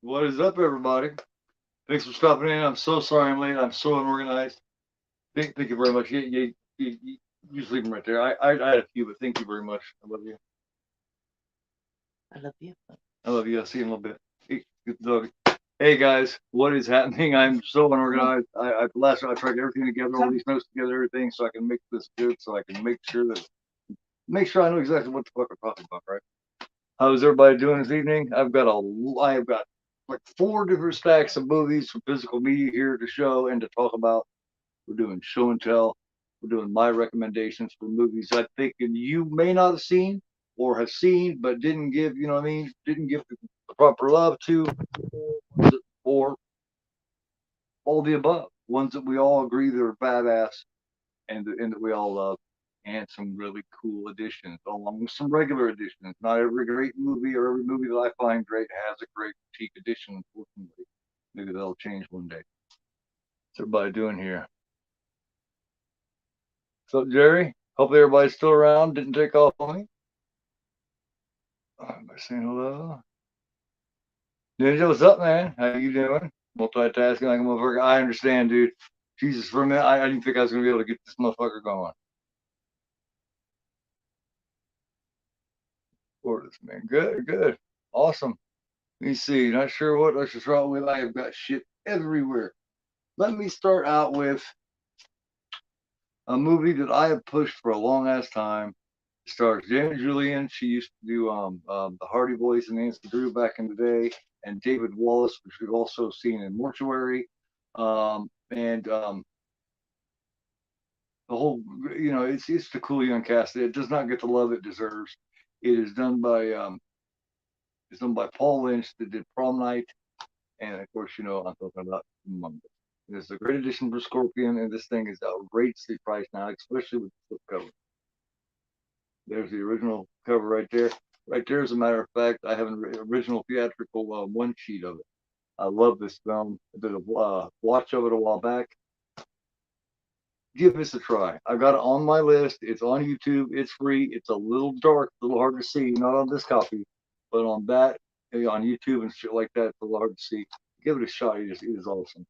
What is up, everybody? Thanks for stopping in. I'm so sorry I'm late. I'm so unorganized. Thank you very much. You just leave them right there. I had a few, but thank you very much. I love you. I love you. I love you. I'll see you in a little bit. Hey, good dog. Hey guys, what is happening? I'm so unorganized. Last time I tried everything together, all these notes together, everything, so I can make this good, so I can make sure I know exactly what the fuck we're talking about, right? How's everybody doing this evening? I've got like four different stacks of movies from physical media here to show and to talk about. We're doing show and tell. We're doing my recommendations for movies I think you may not have seen or have seen but didn't give, you know what I mean, didn't give the proper love to, or all the above. Ones that we all agree that are badass and that we all love, and some really cool additions, along with some regular additions. Not every great movie or every movie that I find great has a great critique addition, unfortunately. Maybe that'll change one day. What's everybody doing here? What's up, Jerry? Hopefully everybody's still around. Didn't take off on me. Everybody saying hello. Ninja, what's up, man? How you doing? Multitasking like a motherfucker. I understand, dude. Jesus, for a minute, I didn't think I was gonna be able to get this motherfucker going. For this, man. Good, good. Awesome. Let me see. Not sure what I should wrong with. I have got shit everywhere. Let me start out with a movie that I have pushed for a long ass time. It stars Janet Julian. She used to do the Hardy Boys and Nancy Drew back in the day, and David Wallace, which we've also seen in Mortuary. And the whole, it's the cool young cast. It does not get the love it deserves. It is done by Paul Lynch that did Prom Night. And of course, I'm talking about Humongous. This is a great addition for Scorpion, and this thing is outrageously priced now, especially with the flip cover. There's the original cover right there. Right there, as a matter of fact, I have an original theatrical one sheet of it. I love this film. I did a watch of it a while back. Give this a try. I've got it on my list. It's on YouTube. It's free. It's a little dark, a little hard to see. Not on this copy, but on that, on YouTube and shit like that, it's a little hard to see. Give it a shot. It is awesome.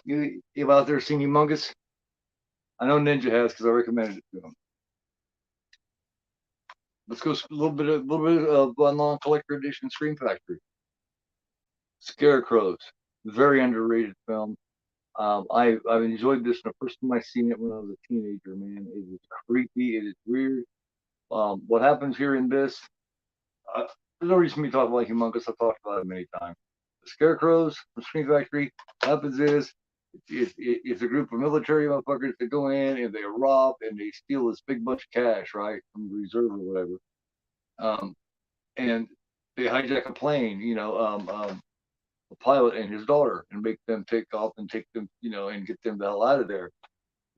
You out there seen Humongous? I know Ninja has because I recommended it to him. Let's go a little bit of Unlong Collector Edition Scream Factory. Scarecrows, very underrated film. I've enjoyed this the first time I seen it when I was a teenager. Man, it is creepy. It is weird. What happens here in this? Uh, there's no reason for me to talk about Humongous. I've talked about it many times. The Scarecrows from Scream Factory. What happens is it's a group of military motherfuckers that go in and they rob and they steal this big bunch of cash, right, from the reserve or whatever. Um, and they hijack a plane, a pilot and his daughter, and make them take off and take them, and get them the hell out of there.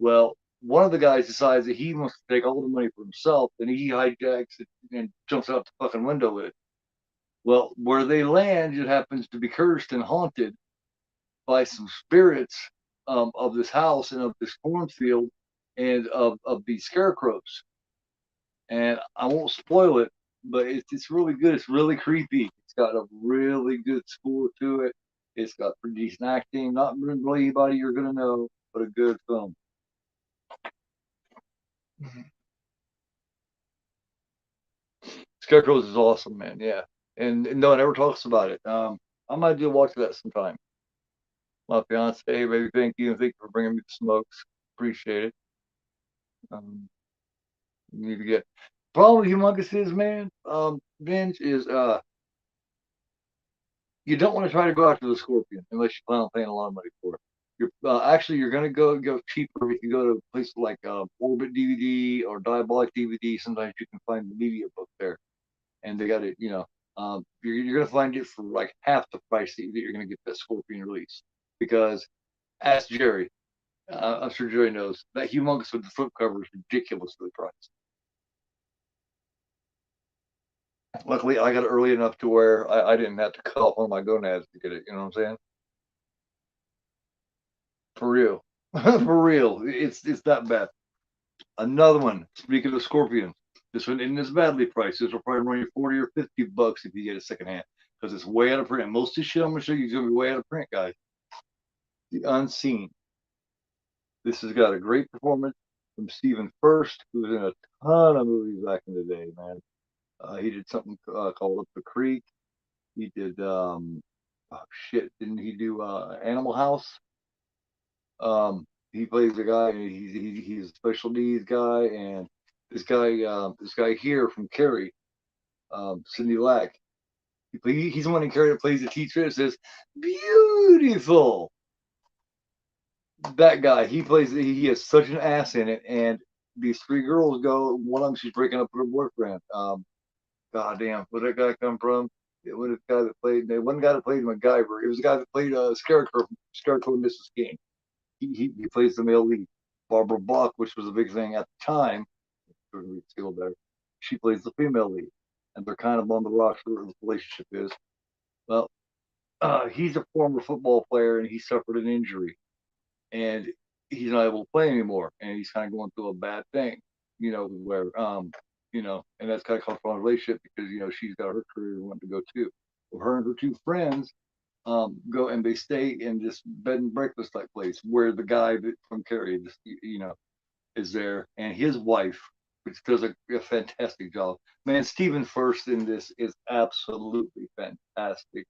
Well, one of the guys decides that he wants to take all the money for himself, and he hijacks it and jumps out the fucking window with it. Well, where they land, it happens to be cursed and haunted by some spirits of this house and of this cornfield and of these scarecrows. And I won't spoil it, but it's really good. It's really creepy. It's got a really good score to it. It's got pretty decent acting. Not really anybody you're gonna know, but a good film. Scarecrows is awesome, man. Yeah, and no one ever talks about it. I might do a watch that sometime. My fiance, hey, baby, thank you, and thank you for bringing me the smokes. Appreciate it. Um, you need to get. Problem with Humongous is, man, binge is you don't want to try to go after the Scorpion unless you plan on paying a lot of money for it. You're going to go cheaper if you go to places like Orbit DVD or Diabolic DVD. Sometimes you can find the media book there, and they got it. You're going to find it for like half the price that you're going to get that Scorpion release. Because ask Jerry. I'm sure Jerry knows that Humongous with the flip cover is ridiculously priced. Luckily, I got it early enough to where I didn't have to cut off one of my gonads to get it. You know what I'm saying? For real, for real. It's that bad. Another one. Speaking of Scorpions, this one isn't as badly priced. This will probably run you $40 or $50 if you get it secondhand. because it's way out of print. Most of the shit I'm gonna show you is gonna be way out of print, guys. The Unseen. This has got a great performance from Stephen First, who was in a ton of movies back in the day, man. He did something called Up the Creek. He did oh shit, didn't he do Animal House? He plays a guy. He's a special needs guy, and this guy here from Carrie, Cindy Lack. He's the one in Carrie that plays the teacher. It says beautiful. That guy, he has such an ass in it, and these three girls go. One of them, she's breaking up with her boyfriend. God damn, where did that guy come from? It was the guy that played. They one guy that played MacGyver. It was the guy that played Scarecrow, and Mrs. King. He plays the male lead. Barbara Bach, which was a big thing at the time, still there. She plays the female lead, and they're kind of on the rocks where the relationship is. Well, he's a former football player, and he suffered an injury, and he's not able to play anymore, and he's kind of going through a bad thing, where and that's kind of comes from a relationship because she's got her career wanting to go too. Well, her and her two friends go and they stay in this bed and breakfast type place where the guy from Carrie, is there, and his wife, which does a fantastic job. Man, Stephen First in this is absolutely fantastic.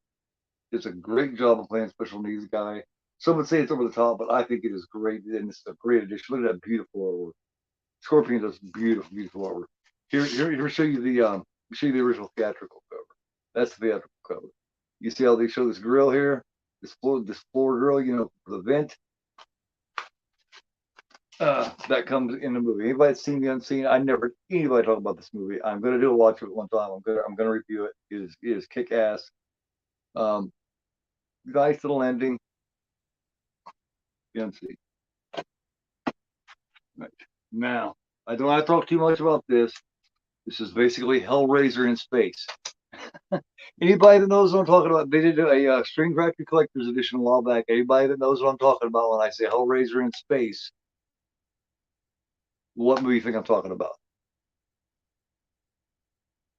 Does a great job of playing special needs guy. Some would say it's over the top, but I think it is great, and it's a great addition. Look at that beautiful artwork. Scorpion does beautiful, beautiful artwork. Here, show you the original theatrical cover. That's the theatrical cover. You see how they show this grill here, this floor grill, for the vent. That comes in the movie. Anybody that's seen The Unseen? I never anybody talk about this movie. I'm gonna do a watch it one time. I'm gonna review it. It is kick ass. Nice little ending. The Unseen. Right. Now, I don't want to talk too much about this. This is basically Hellraiser in space. Anybody that knows what I'm talking about, they did a String Factory Collector's Edition a while back. Anybody that knows what I'm talking about when I say Hellraiser in space, what movie you think I'm talking about?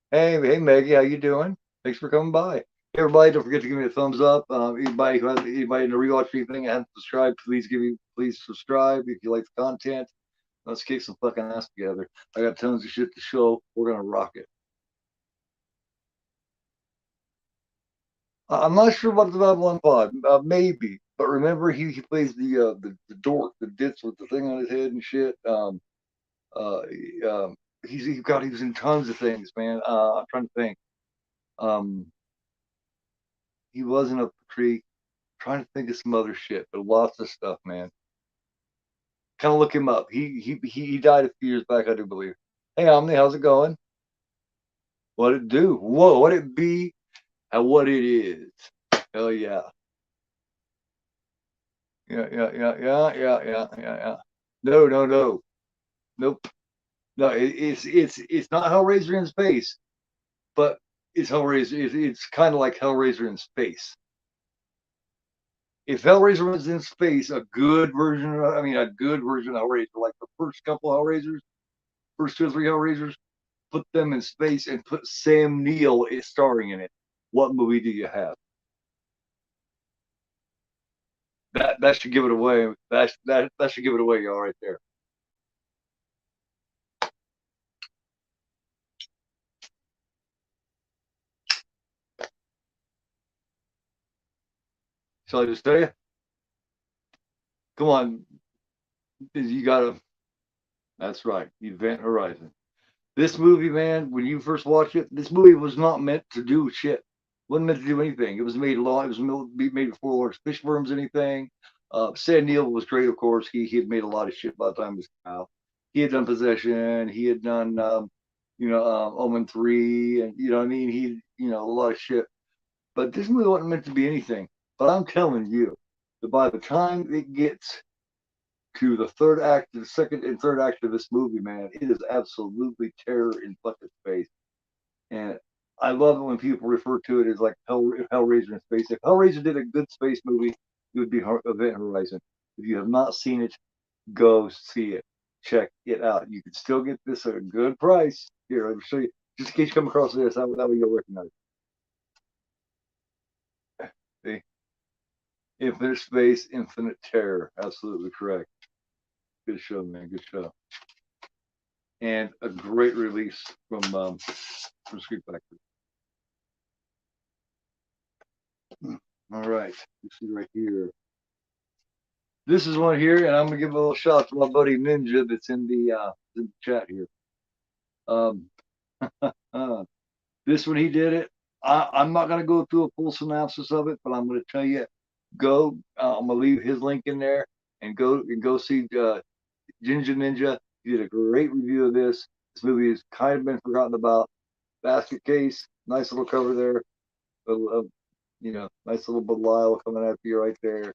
Hey, Maggie, how you doing? Thanks for coming by. Hey, everybody, don't forget to give me a thumbs up. Anybody to rewatch anything and haven't subscribed, please subscribe if you like the content. Let's kick some fucking ass together. I got tons of shit to show. We're gonna rock it. I'm not sure about the Babylon 5. Maybe, but remember he plays the dork, the ditz with the thing on his head and shit. Uh, he was in tons of things, man. I'm trying to think. Um, he was in a creek. Trying to think of some other shit, but lots of stuff, man. Kind of look him up. He died a few years back, I do believe. Hey, Omni, how's it going? What it do? Whoa, what it be? And what it is? Hell yeah. Yeah. No. Nope. No, it's not Hellraiser in space, but it's Hellraiser. It's kind of like Hellraiser in space. If Hellraiser was in space, a good version of Hellraiser, like the first couple Hellraisers, first two or three Hellraisers, put them in space and put Sam Neill starring in it. What movie do you have? That should give it away. That should give it away, y'all, right there. Shall I just tell you? Come on, you gotta. That's right, Event Horizon. This movie, man, when you first watch it, this movie was not meant to do shit. Wasn't meant to do anything. It was made long. It was made before Lawrence Fishburne's anything. Sam Neill was great, of course. He had made a lot of shit by the time he was out. He had done Possession. He had done, Omen 3, and you know what I mean. A lot of shit. But this movie wasn't meant to be anything. But I'm telling you, that by the time it gets to the third act, the second and third act of this movie, man, it is absolutely terror in fucking space. And I love it when people refer to it as like Hellraiser in space. If Hellraiser did a good space movie, it would be Event Horizon. If you have not seen it, go see it. Check it out. You can still get this at a good price. Here, I'll show you. Just in case you come across this, that way you'll recognize it. See? Infinite Space, Infinite Terror. Absolutely correct. Good show, man. Good show. And a great release from Scream Factory. All right. You see right here. This is one here, and I'm gonna give a little shout out to my buddy Ninja that's in the chat here. This one he did it. I'm not gonna go through a full synopsis of it, but I'm gonna tell you, go. I'm gonna leave his link in there, and go see Ginger Ninja. He did a great review of this. This movie has kind of been forgotten about. Basket case, nice little cover there. Nice little Belial coming after you right there.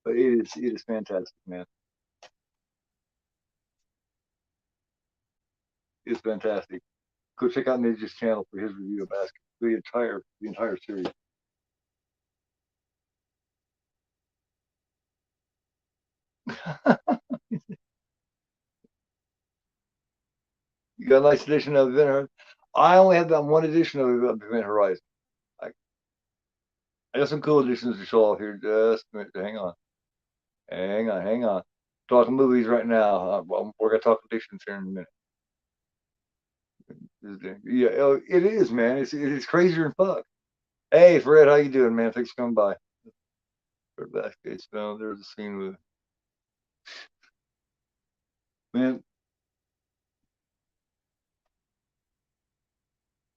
But it is fantastic, man. It's fantastic. Go check out Ninja's channel for his review of Basket, the entire series. You got a nice edition of Event Horizon. I only have that one edition of Event Horizon. I got some cool editions to show off here. Just a minute. Hang on. Talking movies right now. We're gonna talk editions here in a minute. Yeah, it is, man. It's crazier than fuck. Hey, Fred, how you doing, man? Thanks for coming by. There's a scene with man.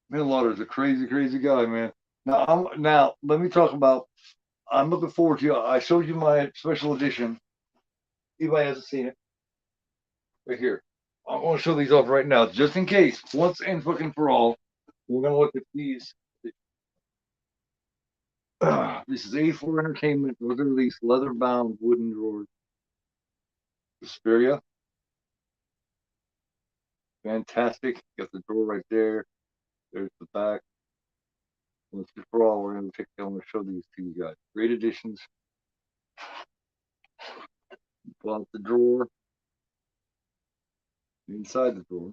Man, Lauder's a crazy, crazy guy, man. Now let me talk about. I'm looking forward to. I showed you my special edition. Anybody hasn't seen it, right here. I'm going to show these off right now, just in case. Once and fucking for all, we're going to look at these. This is A4 Entertainment, release leather-bound wooden drawers. Suspiria. Fantastic. Got the drawer right there. There's the back. Once and for all, I'm going to show these to you guys. Great editions. Pull out the drawer. Inside the drawer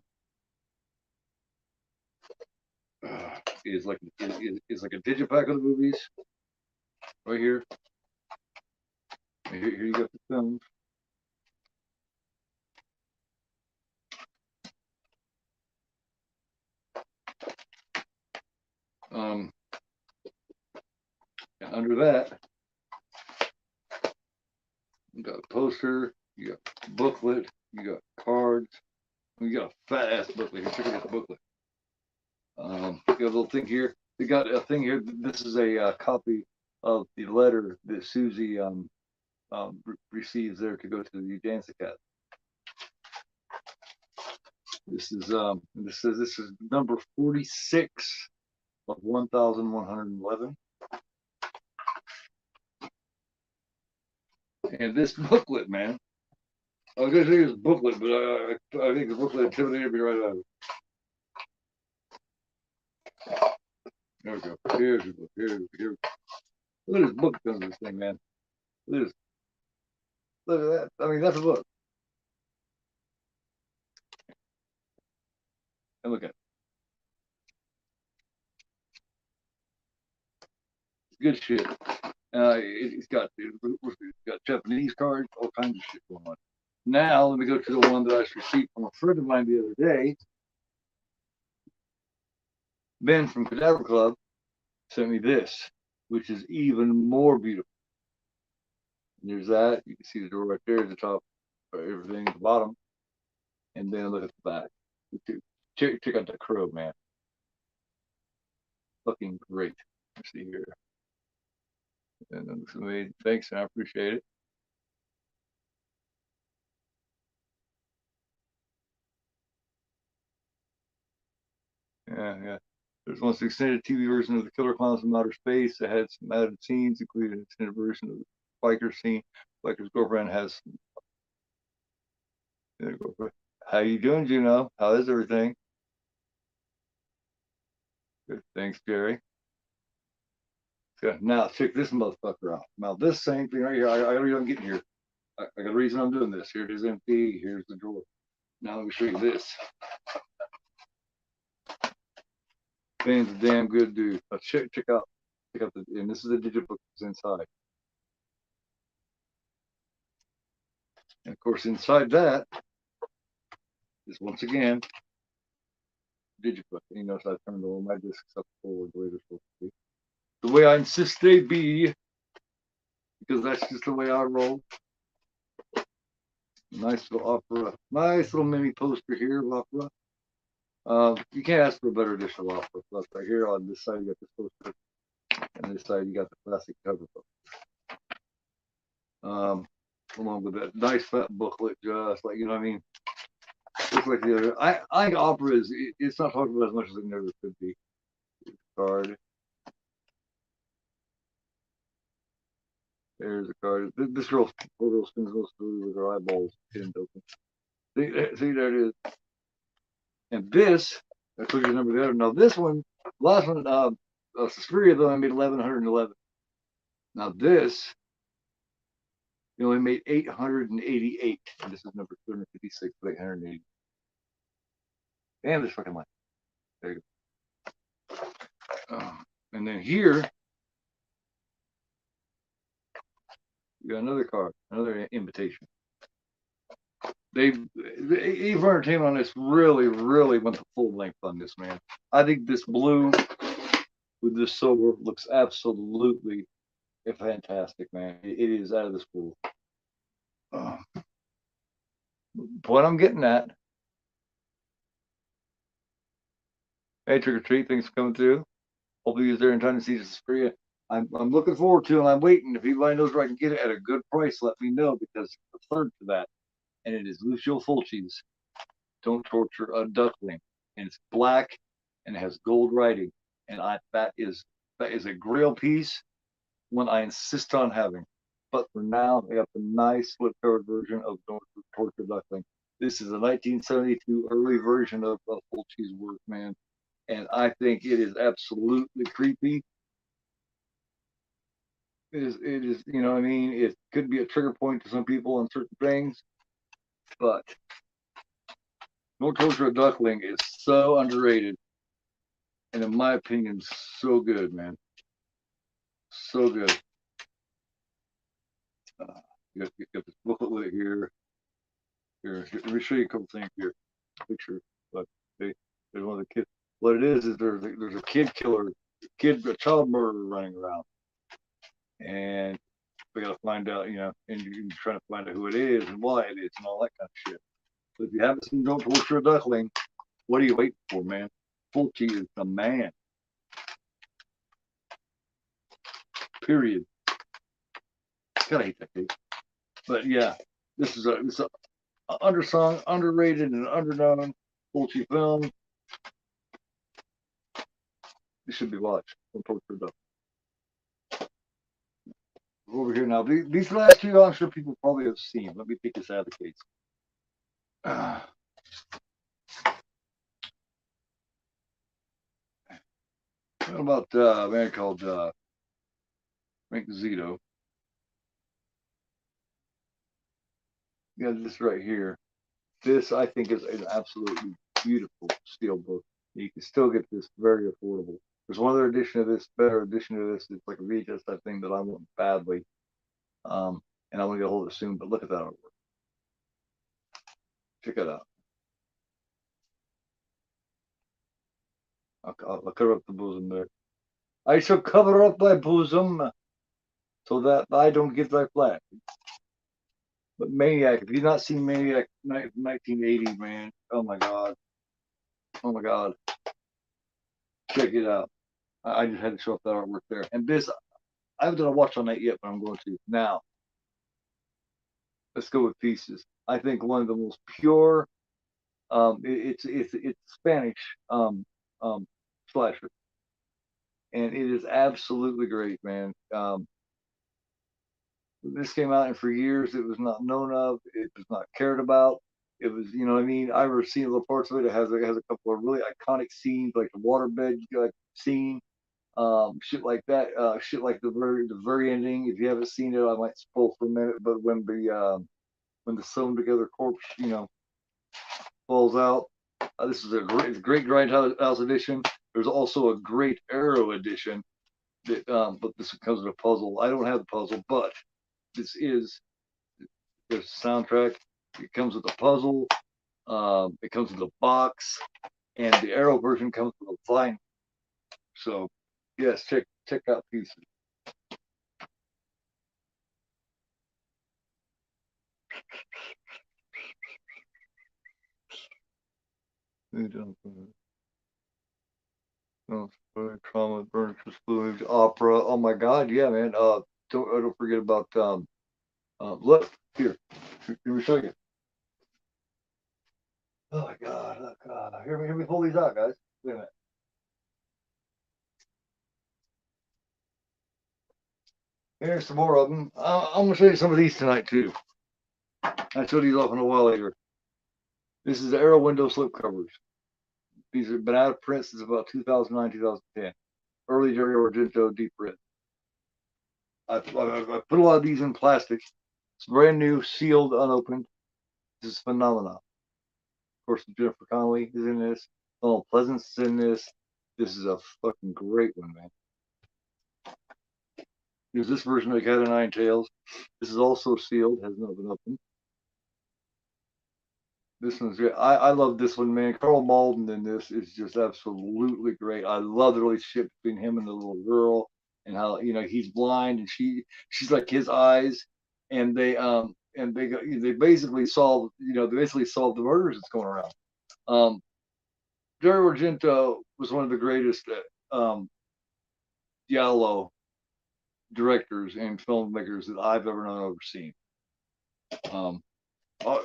is like a digipack of the movies. Right here. Here you got the films. And under that, you got a poster, you got a booklet, you got cards, you got a fat ass booklet here. Check out the booklet. You got a little thing here. They got a thing here. This is a copy of the letter that Susie receives there to go to the dance academy. This is this is number 46 of 1111. And this booklet, man. I was gonna say it's a booklet, but I think the booklet intimidated me right out of it. There we go. Here's the book. Here. Look at this book comes this thing, man. Look at this. Look at that. I mean, that's a book. And look at it. It's good shit. It's got Japanese cards, all kinds of shit going on. Now let me go to the one that I received from a friend of mine the other day. Ben from Cadaver Club sent me this, which is even more beautiful. And there's that. You can see the door right there at the top, everything at the bottom. And then look at the back. Check out that crow, man. Fucking great. Let's see here. And then looks amazing. Thanks, I appreciate it. Yeah. There's one extended TV version of the Killer Clowns from Outer Space that had some added scenes, including an extended version of the biker scene. Biker's girlfriend has. How you doing, Juno? How is everything? Good. Thanks, Jerry. Good. Now check this motherfucker out. Now this same thing right here. I got a reason I'm getting here. I got a reason I'm doing this. Here it is empty. Here's the drawer. Now let me show you this. Ben's a damn good dude. Check out Pick up and this is the digibook that's inside. And of course, inside that is once again digibook. And you notice I turned all my discs up forward the way they're supposed to be. The way I insist they be, because that's just the way I roll. Nice little opera, nice little mini poster here of opera. You can't ask for a better edition of opera. Plus, right here on this side, you got this poster, and this side, you got the classic cover book. Along with that nice fat booklet, just like, you know what I mean? Just like the other. I think opera is, it's not talked about as much as it never could be. Card. There's a card. This girl, poor girl, spins those through with her eyeballs pinned open. See, there it is. And this, I told you the number there. Now this one, last one, Suspiria though, I made 1,111. Now this, you only made 888. And this is number 256 of 880. Damn this fucking line. There you go. And then here, you got another card, another invitation. Eve Entertainment on this really went the full length on this, man. I think this blue with this silver looks absolutely fantastic, man. It is out of this world. What I'm getting at, hey, Trick or Treat, thanks for coming through. Hopefully you're there in time to see this for you. I'm looking forward to it, and I'm waiting. If anybody knows where I can get it at a good price, let me know, because the third to that, and it is Lucio Fulci's Don't Torture a Duckling, and it's black and it has gold writing, and that is a grail piece, one I insist on having. But for now, I got the nice slip-covered version of Don't Torture a Duckling. This is a 1972 early version of Fulci's work, man, and I think it is absolutely creepy. It is, you know what I mean? It could be a trigger point to some people on certain things, but Don't Torture a Duckling is so underrated, and in my opinion, so good, man. So good. You got this booklet with it here. Here, let me show you a couple things here. Picture, but there's one of the kids. What it is there's a kid killer, a child murderer running around, and we got to find out, you know, and you're trying to find out who it is and why it is and all that kind of shit. So if you haven't seen Don't Torture a Duckling, what are you waiting for, man? Fulci is the man. Period. Gotta hate that kid. But yeah, this is a undersung, underrated, and underknown Fulci film. It should be watched. Don't Torture a Duckling. Over here now. These last two, I'm sure people probably have seen. Let me take this out of the case. What about a man called Frank Zito? Yeah, this right here. This, I think, is an absolutely beautiful steel book. You can still get this very affordable. There's one other edition of this, better edition of this. It's like a VHS type thing that I want badly. And I want to get a hold of it soon, but look at that artwork. Check it out. I'll cover up the bosom there. I shall cover up thy bosom so that I don't get thy flag. But Maniac, if you've not seen Maniac 1980, man, oh my God. Oh my God. Check it out. I just had to show up that artwork there. And this, I haven't done a watch on that yet, but I'm going to. Now, let's go with Pieces. I think one of the most pure, it's Spanish slasher. And it is absolutely great, man. This came out, and for years it was not known of. It was not cared about. It was, you know what I mean? I remember seeing little parts of it. It has a couple of really iconic scenes, like the waterbed scene, shit like that. Shit like the very ending. If you haven't seen it, I might spoil for a minute. But when the sewn together corpse, you know, falls out. This is a great Grindhouse edition. There's also a great Arrow edition, But this comes with a puzzle. I don't have the puzzle, but this is there's a soundtrack. It comes with a puzzle. It comes with a box, and the Arrow version comes with a flying. So, yes, check out pieces. Trauma, burns, fluids, opera. Oh my God, yeah, man. Don't forget about look here. Let me show you. Oh my God, oh God. Hear me pull these out, guys. Wait a minute. Here's some more of them. I'm gonna show you some of these tonight too. I showed these off in a while later. This is the Arrow window slip covers. These have been out of print since about 2009, 2010. Early Dario Argento deep print. I put a lot of these in plastic. It's brand new, sealed, unopened. This is phenomenal. Of course, Jennifer Connelly is in this. Donald Pleasance is in this. This is a fucking great one, man. There's this version of Cat of Nine Tails. This is also sealed, has not been opened. This one's great. I love this one, man. Karl Malden in this is just absolutely great. I love the relationship between him and the little girl, and how he's blind and she's like his eyes, and they basically solve the murders that's going around. Dario Argento was one of the greatest giallo directors and filmmakers that I've ever known or seen.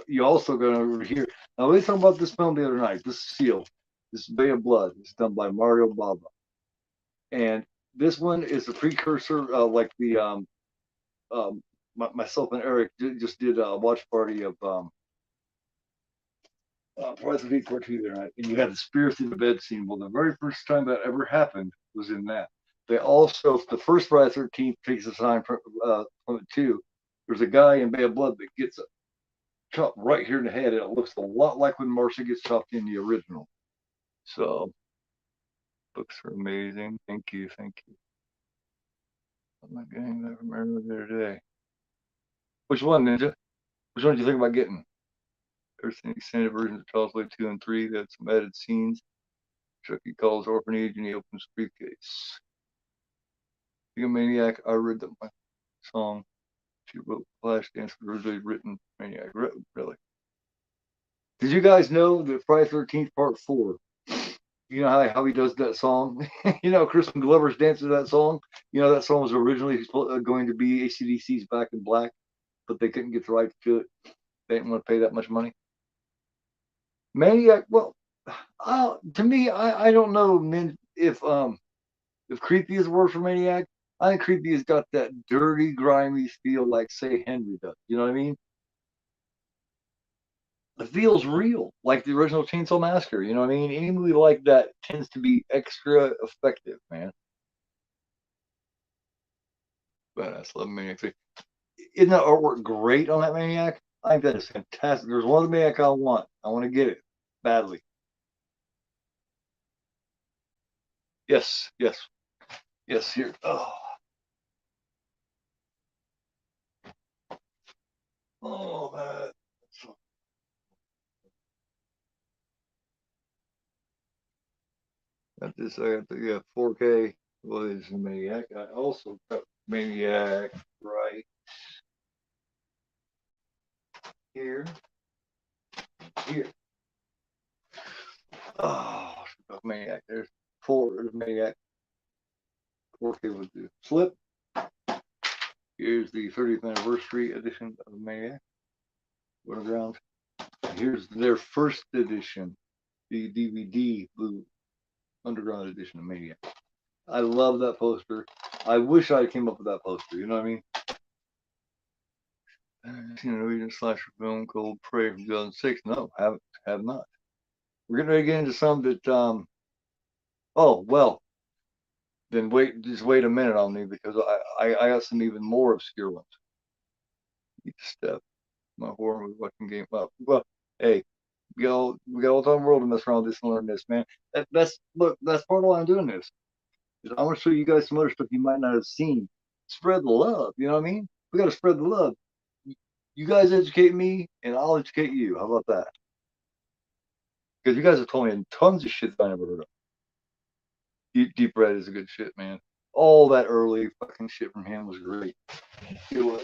You also got over here. Now, we talked about this film the other night. This is sealed. This is Bay of Blood. It's done by Mario Bava. And this one is a precursor, like the myself and Eric just did a watch party of Friday the 13th Part 2 the other night. And you had the Spirit through the Bed scene. Well, the very first time that ever happened was in that. They also, the first Friday the 13th takes a sign from it too. There's a guy in Bay of Blood that gets chopped right here in the head. It looks a lot like when Marcia gets chopped in the original. So, books are amazing. Thank you. Oh my gang, I remember the other day. Which one, Ninja? Which one did you think about getting? There's the extended versions of Child's Play 2 and 3. They had some added scenes. Chucky calls orphanage and he opens briefcase. Being a Maniac, I read that my song. She wrote Flashdance was originally written Maniac. Really? Did you guys know that Friday 13th Part 4? You know how he does that song? Crispin Glover's dance to that song? That song was originally going to be AC/DC's Back in Black, but they couldn't get the rights to it. They didn't want to pay that much money. Maniac, well, to me, I don't know, man, if Creepy is a word for Maniac. I think Creepy has got that dirty, grimy feel like, say, Henry does. You know what I mean? It feels real, like the original Chainsaw Massacre. You know what I mean? Any movie like that tends to be extra effective, man. Badass, love Maniac 3. Isn't that artwork great on that Maniac? I think that is fantastic. There's one Maniac I want. I want to get it badly. Yes. Here. Man. I got the 4K. Well, it's a Maniac. I also got Maniac right here. Oh, Maniac. There's Maniac. 4K with the slip. Here's the 30th anniversary edition of Maniac. Underground. Here's their first edition, the DVD blue Underground edition of Maniac. I love that poster. I wish I came up with that poster. You know what I mean? Norwegian slasher film called Prey from 2006. No, have not. We're getting ready to get into some that. Oh well. Then just wait a minute on me because I got some even more obscure ones. Step my horror movie watching game up. Well, hey, we got all the time world to mess around with this and learn this, man. That's part of why I'm doing this. I want to show you guys some other stuff you might not have seen. Spread the love. You know what I mean? We got to spread the love. You guys educate me, and I'll educate you. How about that? Because you guys have told me tons of shit that I never heard of. Deep Red is a good shit, man. All that early fucking shit from him was great. It was.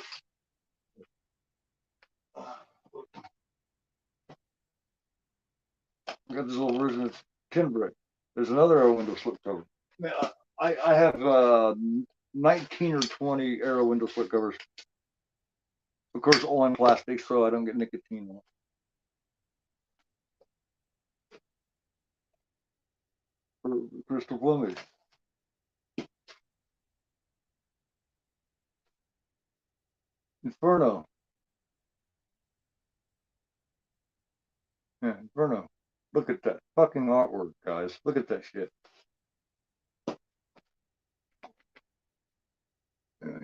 I got this little version of Tinbrick. There's another Arrow window slipcover. Man, I have 19 or 20 Arrow window slipcovers. Of course, all in plastic, so I don't get nicotine on it. Crystal plumage. Inferno. Yeah, Inferno. Look at that fucking artwork, guys. Look at that shit.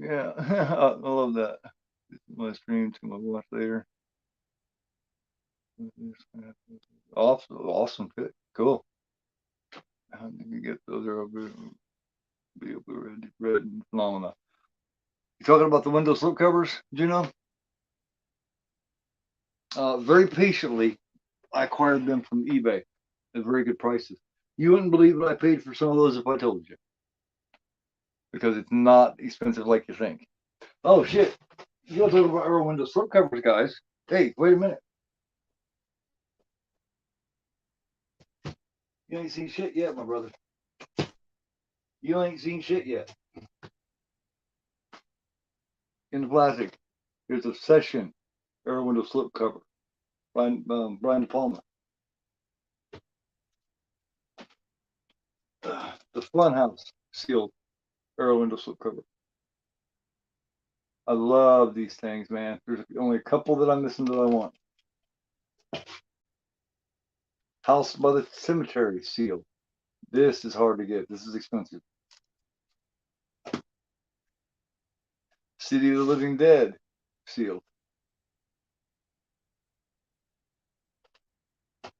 Yeah, I love that. My stream to my watch later. Awesome pick. Cool. How did you get those? Are be red and phenomena. You talking about the window slip covers, Juno? Very patiently, I acquired them from eBay at very good prices. You wouldn't believe what I paid for some of those if I told you, because it's not expensive like you think. Oh shit! You want to talk about Arrow window slip covers, guys? Hey, wait a minute. You ain't seen shit yet, my brother. You ain't seen shit yet. In the plastic, there's a Session Arrow window slip cover. Brian De Palma. The Funhouse sealed Arrow window slip cover. I love these things, man. There's only a couple that I'm missing that I want. House by the Cemetery sealed. This is hard to get. This is expensive. City of the Living Dead sealed.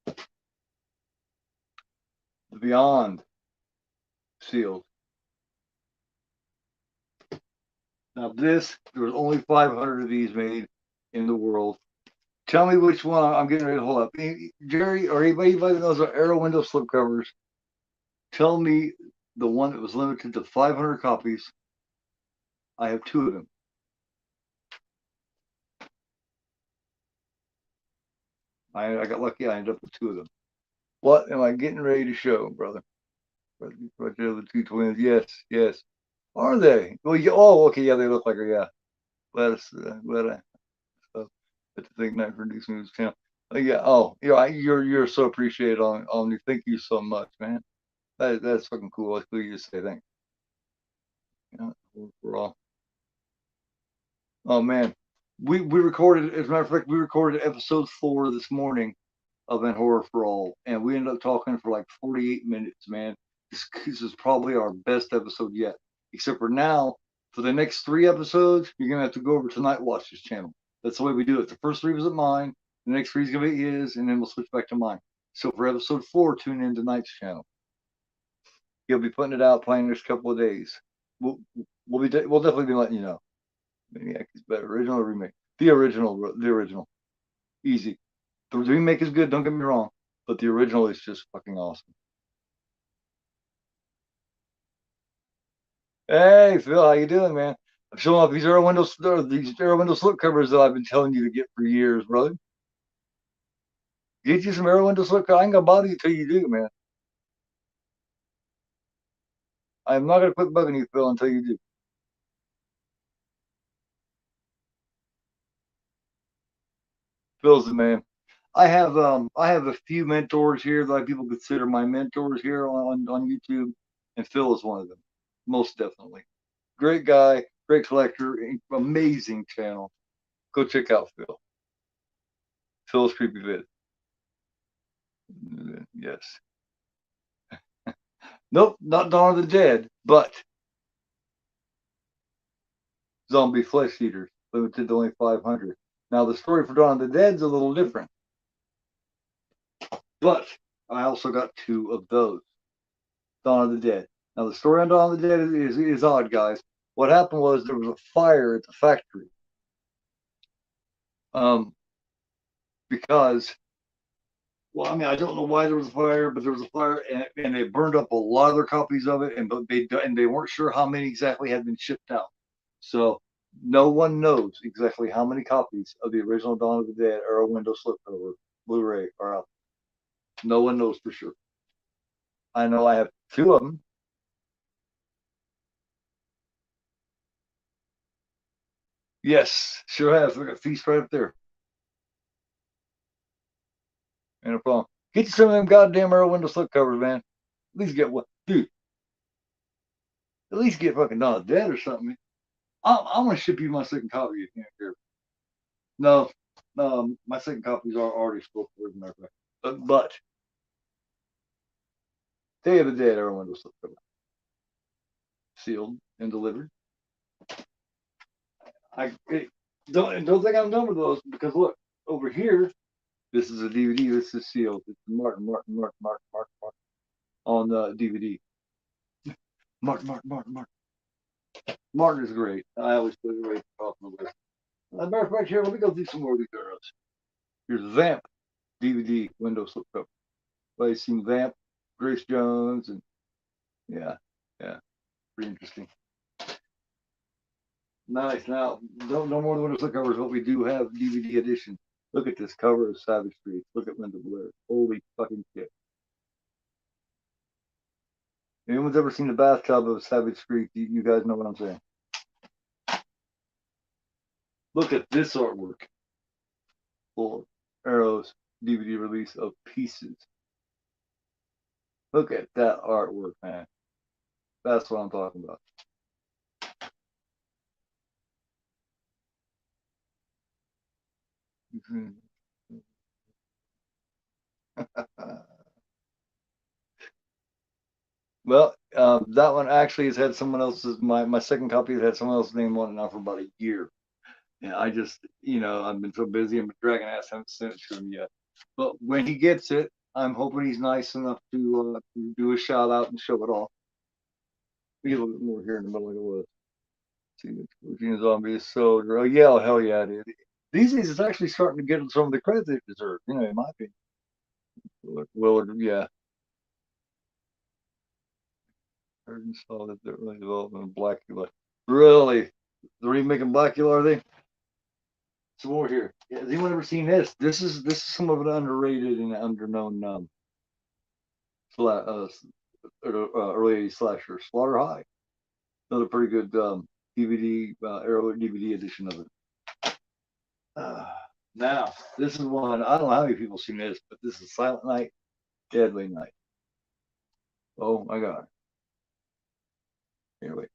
The Beyond sealed. Now this, there was only 500 of these made in the world. Tell me which one I'm getting ready to hold up. Jerry or anybody that knows about Arrow window slipcovers, tell me the one that was limited to 500 copies. I have two of them. I got lucky. I ended up with two of them. What am I getting ready to show, brother? Right there, the two twins. Yes, yes. Are they? Well, okay, yeah, they look like her. Yeah. Glad I to think not produce news channel. Yeah. Oh, yeah. You're so appreciated on you. Thank you so much, man. That's fucking cool. That's cool. You just say thanks. Yeah, we're all. Oh man, we recorded. As a matter of fact, we recorded episode 4 this morning of In Horror for All, and we ended up talking for like 48 minutes, man. This is probably our best episode yet, except for now. For the next 3 episodes, you're gonna have to go over to Night Watch's channel. That's the way we do it. The first 3 was at mine, the next 3 is gonna be his, and then we'll switch back to mine. So for episode 4, tune in to Night's channel. He'll be putting it out playing next couple of days. We'll definitely be letting you know. Maniac is better, original or remake? The original. Easy. The remake is good, don't get me wrong, but the original is just fucking awesome. Hey Phil, how you doing, man? I'm showing off these Arrow window slip covers that I've been telling you to get for years, brother. Get you some Arrow window slip covers. I ain't gonna bother you till you do, man. I'm not gonna quit bugging you, Phil, until you do. Phil's the man. I have a few mentors here that people consider my mentors here on YouTube, and Phil is one of them, most definitely. Great guy, great collector, amazing channel. Go check out Phil. Phil's Creepy Vid. Yes. Nope, not Dawn of the Dead, but Zombie Flesh Eaters, limited to only 500. Now the story for Dawn of the Dead is a little different, but I also got 2 of those. Dawn of the Dead. Now the story on Dawn of the Dead is odd, guys. What happened was there was a fire at the factory. Because well, I mean, I don't know why there was a fire, but there was a fire, and they burned up a lot of their copies of it, and they weren't sure how many exactly had been shipped out. So no one knows exactly how many copies of the original Dawn of the Dead or a window slipcover Blu-ray are out. No one knows for sure. I know I have two of them. Yes, sure have. Look at Feast right up there. And a problem. Get you some of them goddamn Arrow window slipcovers, man. At least get one, dude. At least get fucking Dawn of the Dead or something. I'm gonna ship you my second copy if you can't care. No, my second copies are already spoken for, as a matter of fact. But Day of the Dead Arrow window slipcover, sealed and delivered. I don't think I'm done with those because look over here. This is a DVD. This is sealed. It's Martin on the DVD. Martin. Martin is great. I always put it right off the list. As a matter of fact, here, let me go through some more of these arrows. Here's Vamp DVD window slipcover. I've seen Vamp, Grace Jones, and yeah, pretty interesting. Nice. Now, no more than window slipcovers, but we do have DVD edition. Look at this cover of Savage Street. Look at Linda Blair. Holy fucking shit. Anyone's ever seen the bathtub of Savage Street? You guys know what I'm saying. Look at this artwork for Arrow's DVD release of Pieces. Look at that artwork, man. That's what I'm talking about. Well, that one actually has had someone else's. My second copy has had someone else's name on it now for about a year. And I just, I've been so busy and dragging ass, haven't sent it to him yet. But when he gets it, I'm hoping he's nice enough to do a shout out and show it off. Be a little bit more here in the middle of it was. See, Virginia Zombie is so yeah, hell yeah, dude. These days it's actually starting to get some of the credit they deserve, in my opinion. Willard, yeah. Heard and saw that they're really developing Blackula. Really? They're remaking Blackula, are they? Some more here. Yeah, has anyone ever seen this? This is some of an underrated and underknown early slasher. Slaughter High. Another pretty good DVD Arrow DVD edition of it. Now, this is one, I don't know how many people seen this, but this is Silent Night, Deadly Night. Oh my God. Here, wait.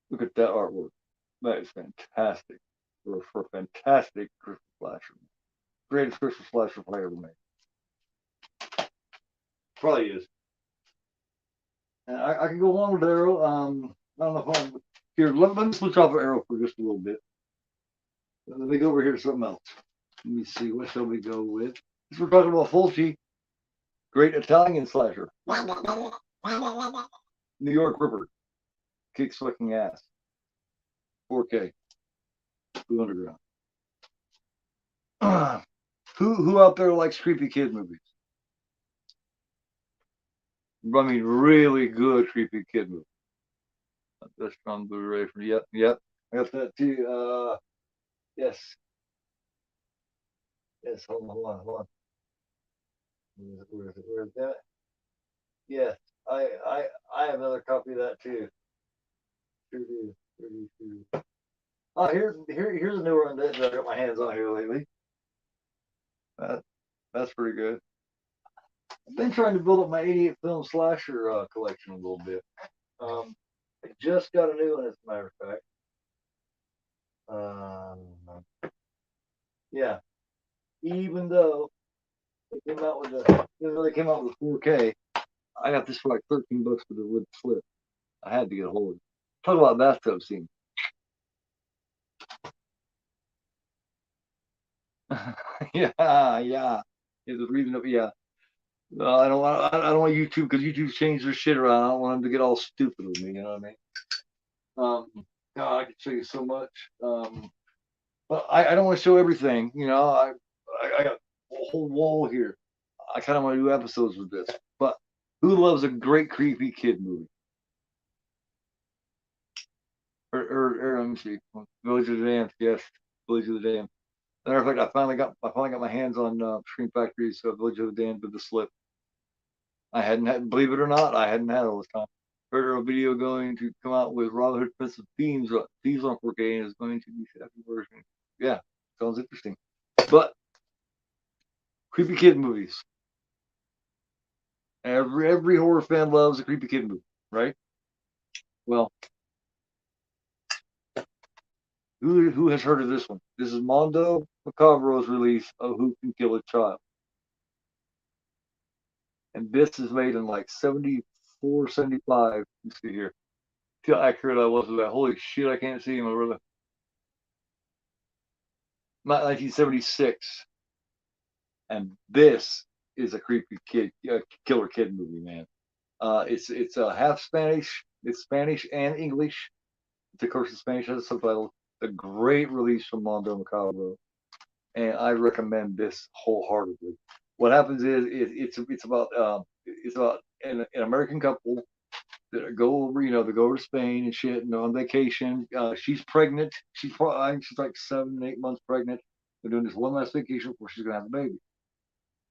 Look at that artwork. That is fantastic. For a fantastic Christmas slasher. Greatest Christmas slasher play ever made. Probably is. And I can go on with Arrow. I don't know if I'm here. Let me switch off of Arrow for just a little bit. Let me go over here to something else. Let me see. What shall we go with? We're talking about Fulci, great Italian slasher. New York Ripper, kicks fucking ass. 4K, Blue Underground. Who out there likes creepy kid movies? I mean, really good creepy kid movies. That's from Blu-ray. Yep. I got that too. Yes. Hold on. Where is that? Yes, I have another copy of that too. Sure do. Oh, here's a newer one that I got my hands on here lately. That's pretty good. I've been trying to build up my 88 film slasher collection a little bit. I just got a new one, as a matter of fact. Yeah. Even though they came out with 4K, I got this for like $13 for the wood flip. I had to get a hold of it. Talk about bathtub scene. Yeah. It was reading up. Yeah. I don't want YouTube because YouTube's changed their shit around. I don't want them to get all stupid with me. You know what I mean? God, I could show you so much. But I don't want to show everything. I got a whole wall here. I kind of want to do episodes with this. But who loves a great creepy kid movie? Or let me see. Village of the Damned. Yes, Village of the Damned. Matter of fact, I finally got my hands on Scream Factory's Village of the Damned with the slip. I hadn't had, believe it or not, I hadn't had all this time. Heard a video going to come out with Robin Hood Prince of Thieves on 4K, and is going to be second version. Yeah, sounds interesting. But creepy kid movies. Every horror fan loves a creepy kid movie, right? Well, who has heard of this one? This is Mondo Macabro's release of Who Can Kill a Child, and this is made in like 74, 75. You see here, see how accurate I was with that. Holy shit, I can't see my brother. 1976, and this is a creepy killer kid movie, man. It's half Spanish. It's Spanish and English. Of course, the Spanish has a subtitle. A great release from Mondo Macabro, and I recommend this wholeheartedly. What happens is it's about an American couple that go over, they go over to Spain and shit, and they're on vacation. She's pregnant. I think she's like 7, 8 months pregnant. They're doing this one last vacation before she's gonna have a baby.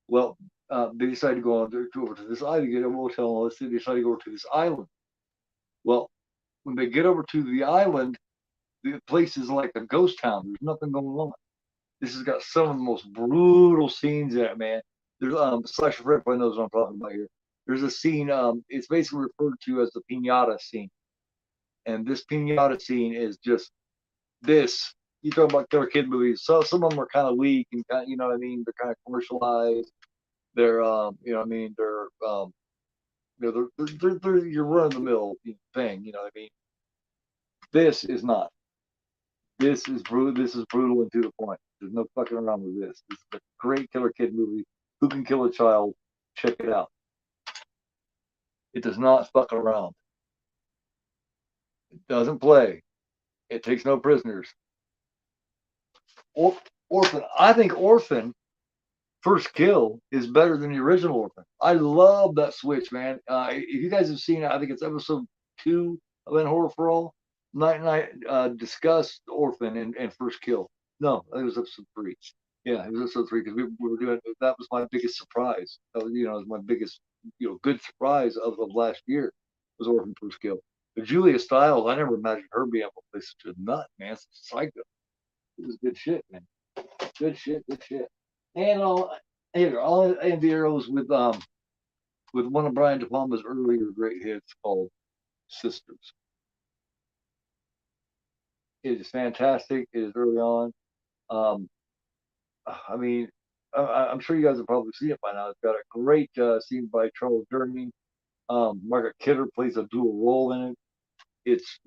Well, they decide to go over to this island, get a motel, and all this. They decide to go over to this island. Well, when they get over to the island, the place is like a ghost town. There's nothing going on. This has got some of the most brutal scenes in it, man. There's Slasher Fred probably knows what I'm talking about here. There's a scene. It's basically referred to as the pinata scene, and this pinata scene is just this. You talk about killer kid movies. So some of them are kind of weak and kind, you know what I mean. They're kind of commercialized. They're, you know what I mean. They're your run of the mill thing. You know what I mean. This is not. This is brutal. This is brutal and to the point. There's no fucking around with this. This is a great killer kid movie. Who Can Kill a Child? Check it out. It does not fuck around. It doesn't play. It takes no prisoners. Orphan. I think Orphan First Kill is better than the original Orphan. I love that switch, man. If you guys have seen it, I think it's episode 2 of N Horror for All. Night and I discussed Orphan and First Kill. No, it was episode 3. Yeah, it was episode 3 because we were doing that. Was my biggest surprise. That was, it was my biggest, good surprise of last year was Orphan First Kill. But Julia Stiles, I never imagined her being able to play such a nut, man. Such a psycho. It was good shit, man. Good shit, good shit. And all and the arrows with one of Brian De Palma's earlier great hits called Sisters. It is fantastic. It is early on. Um, I mean, I'm sure you guys have probably seen it by now. It's got a great scene by Charles Durning. Margaret Kidder plays a dual role in it. It's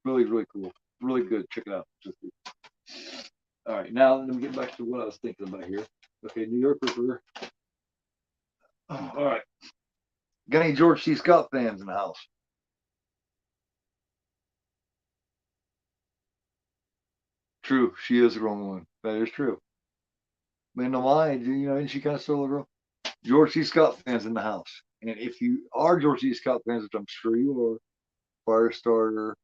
really really cool, really good. Check it out. All right, now let me get back to what I was thinking about here. Okay, New York Ripper. All right, got any George C. Scott fans in the house? True, she is a grown woman. That is true. But in the mind, isn't she kind of still a girl? George C. Scott fans in the house. And if you are George C. Scott fans, which I'm sure you are, Firestarter,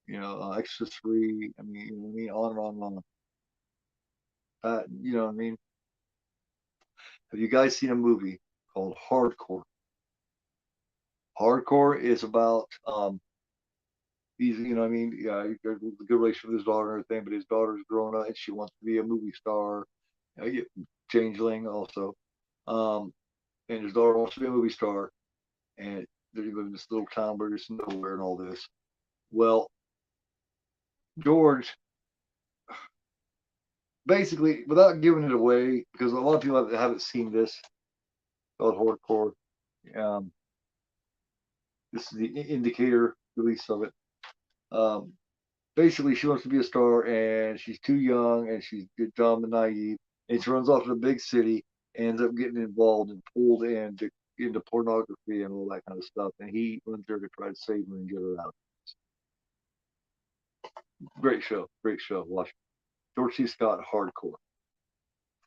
Exorcist 3, I mean, on and on and on. You know what I mean? Have you guys seen a movie called Hardcore? Hardcore is about he's, yeah, he's got a good relationship with his daughter and everything, but his daughter's grown up and she wants to be a movie star. Changeling also. Um, and his daughter wants to be a movie star, and they live in this little town where there's nowhere and all this. Well, George, basically, without giving it away, because a lot of people haven't seen this called Hardcore. Um, this is the indicator release of it. Um, basically, she wants to be a star, and she's too young, and she's dumb and naive, and she runs off to a big city, ends up getting involved and pulled into pornography and all that kind of stuff. And he went there to try to save her and get her out. Great show. Great show. Watch George C. Scott Hardcore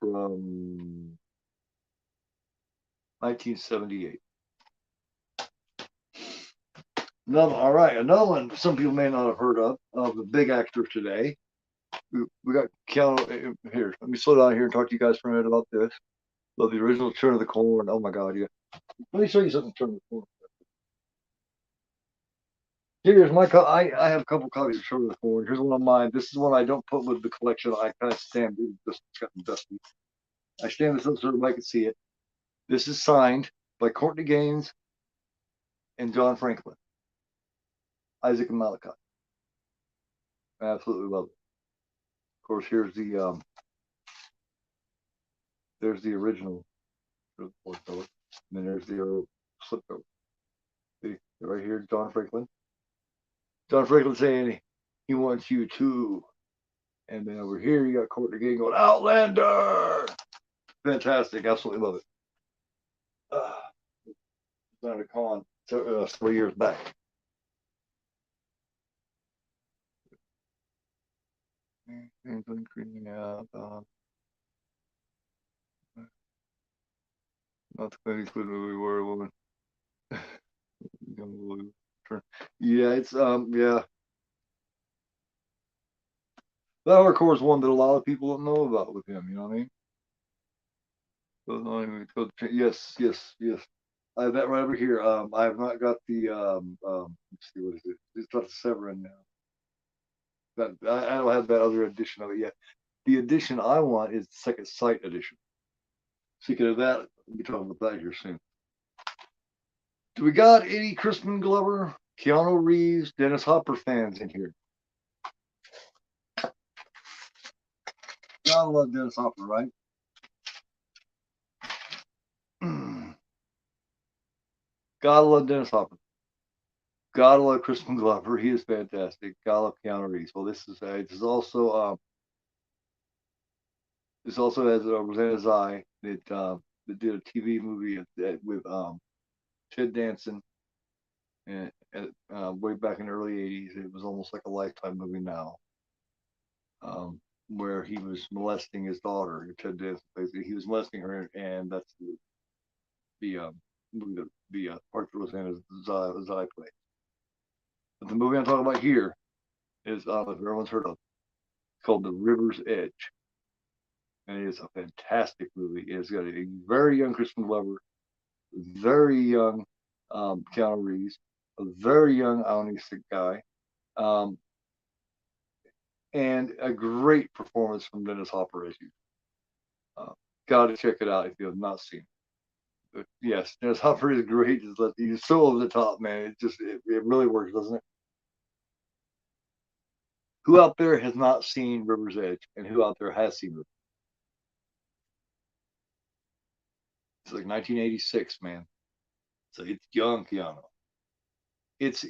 from 1978. All right, another one some people may not have heard of a big actor today. We got Keanu here. Let me slow down here and talk to you guys for a minute about this. Love the original Children of the Corn. Oh my God, yeah. Let me show you something. Children of the Corn. Here's my I have a couple copies of Children of the Corn. Here's one of mine. This is one I don't put with the collection. I kind of stand it. It's gotten dusty. I stand this up so everybody can see it. This is signed by Courtney Gaines and John Franklin, Isaac and Malachi. I absolutely love it. Of course, there's the original, and then there's the slipcover. See, right here, John Franklin. John Franklin saying he wants you to, and then over here you got Courtney Gaines going Outlander. Fantastic, absolutely love it. It's on a con 3 years back. Not the Clint Eastwood movie where a woman. Yeah, it's yeah. That hardcore is one that a lot of people don't know about with him. You know what I mean? Yes, yes, yes. I have that right over here. I have not got the let's see, what is it? It's got the Severin now. I don't have that other edition of it yet. The edition I want is the Second Sight edition. Speaking of that, we'll be talking about that here soon. Do we got any Crispin Glover, Keanu Reeves, Dennis Hopper fans in here? Gotta love Dennis Hopper, right? Gotta love Dennis Hopper. Gotta love Crispin Glover. He is fantastic. Gotta love Keanu Reeves. Well, this is also this also has Rosanna Zai that did a TV movie with Ted Danson and way back in the early '80s. It was almost like a Lifetime movie now, where he was molesting his daughter. Ted Danson basically he was molesting her, and that's the movie that the part that Rosanna Zai played. But the movie I'm talking about here is if everyone's heard of, it's called The River's Edge. And it is a fantastic movie. It's got a very young Crispin Glover, very young Keanu Reeves, a very young Alan guy, and a great performance from Dennis Hopper as you. Got to check it out if you have not seen it. But yes, Dennis Hopper is great. He's so over the top, man. It really works, doesn't it? Who out there has not seen River's Edge, and who out there has seen it? It's like 1986, man. So it's young Keanu. It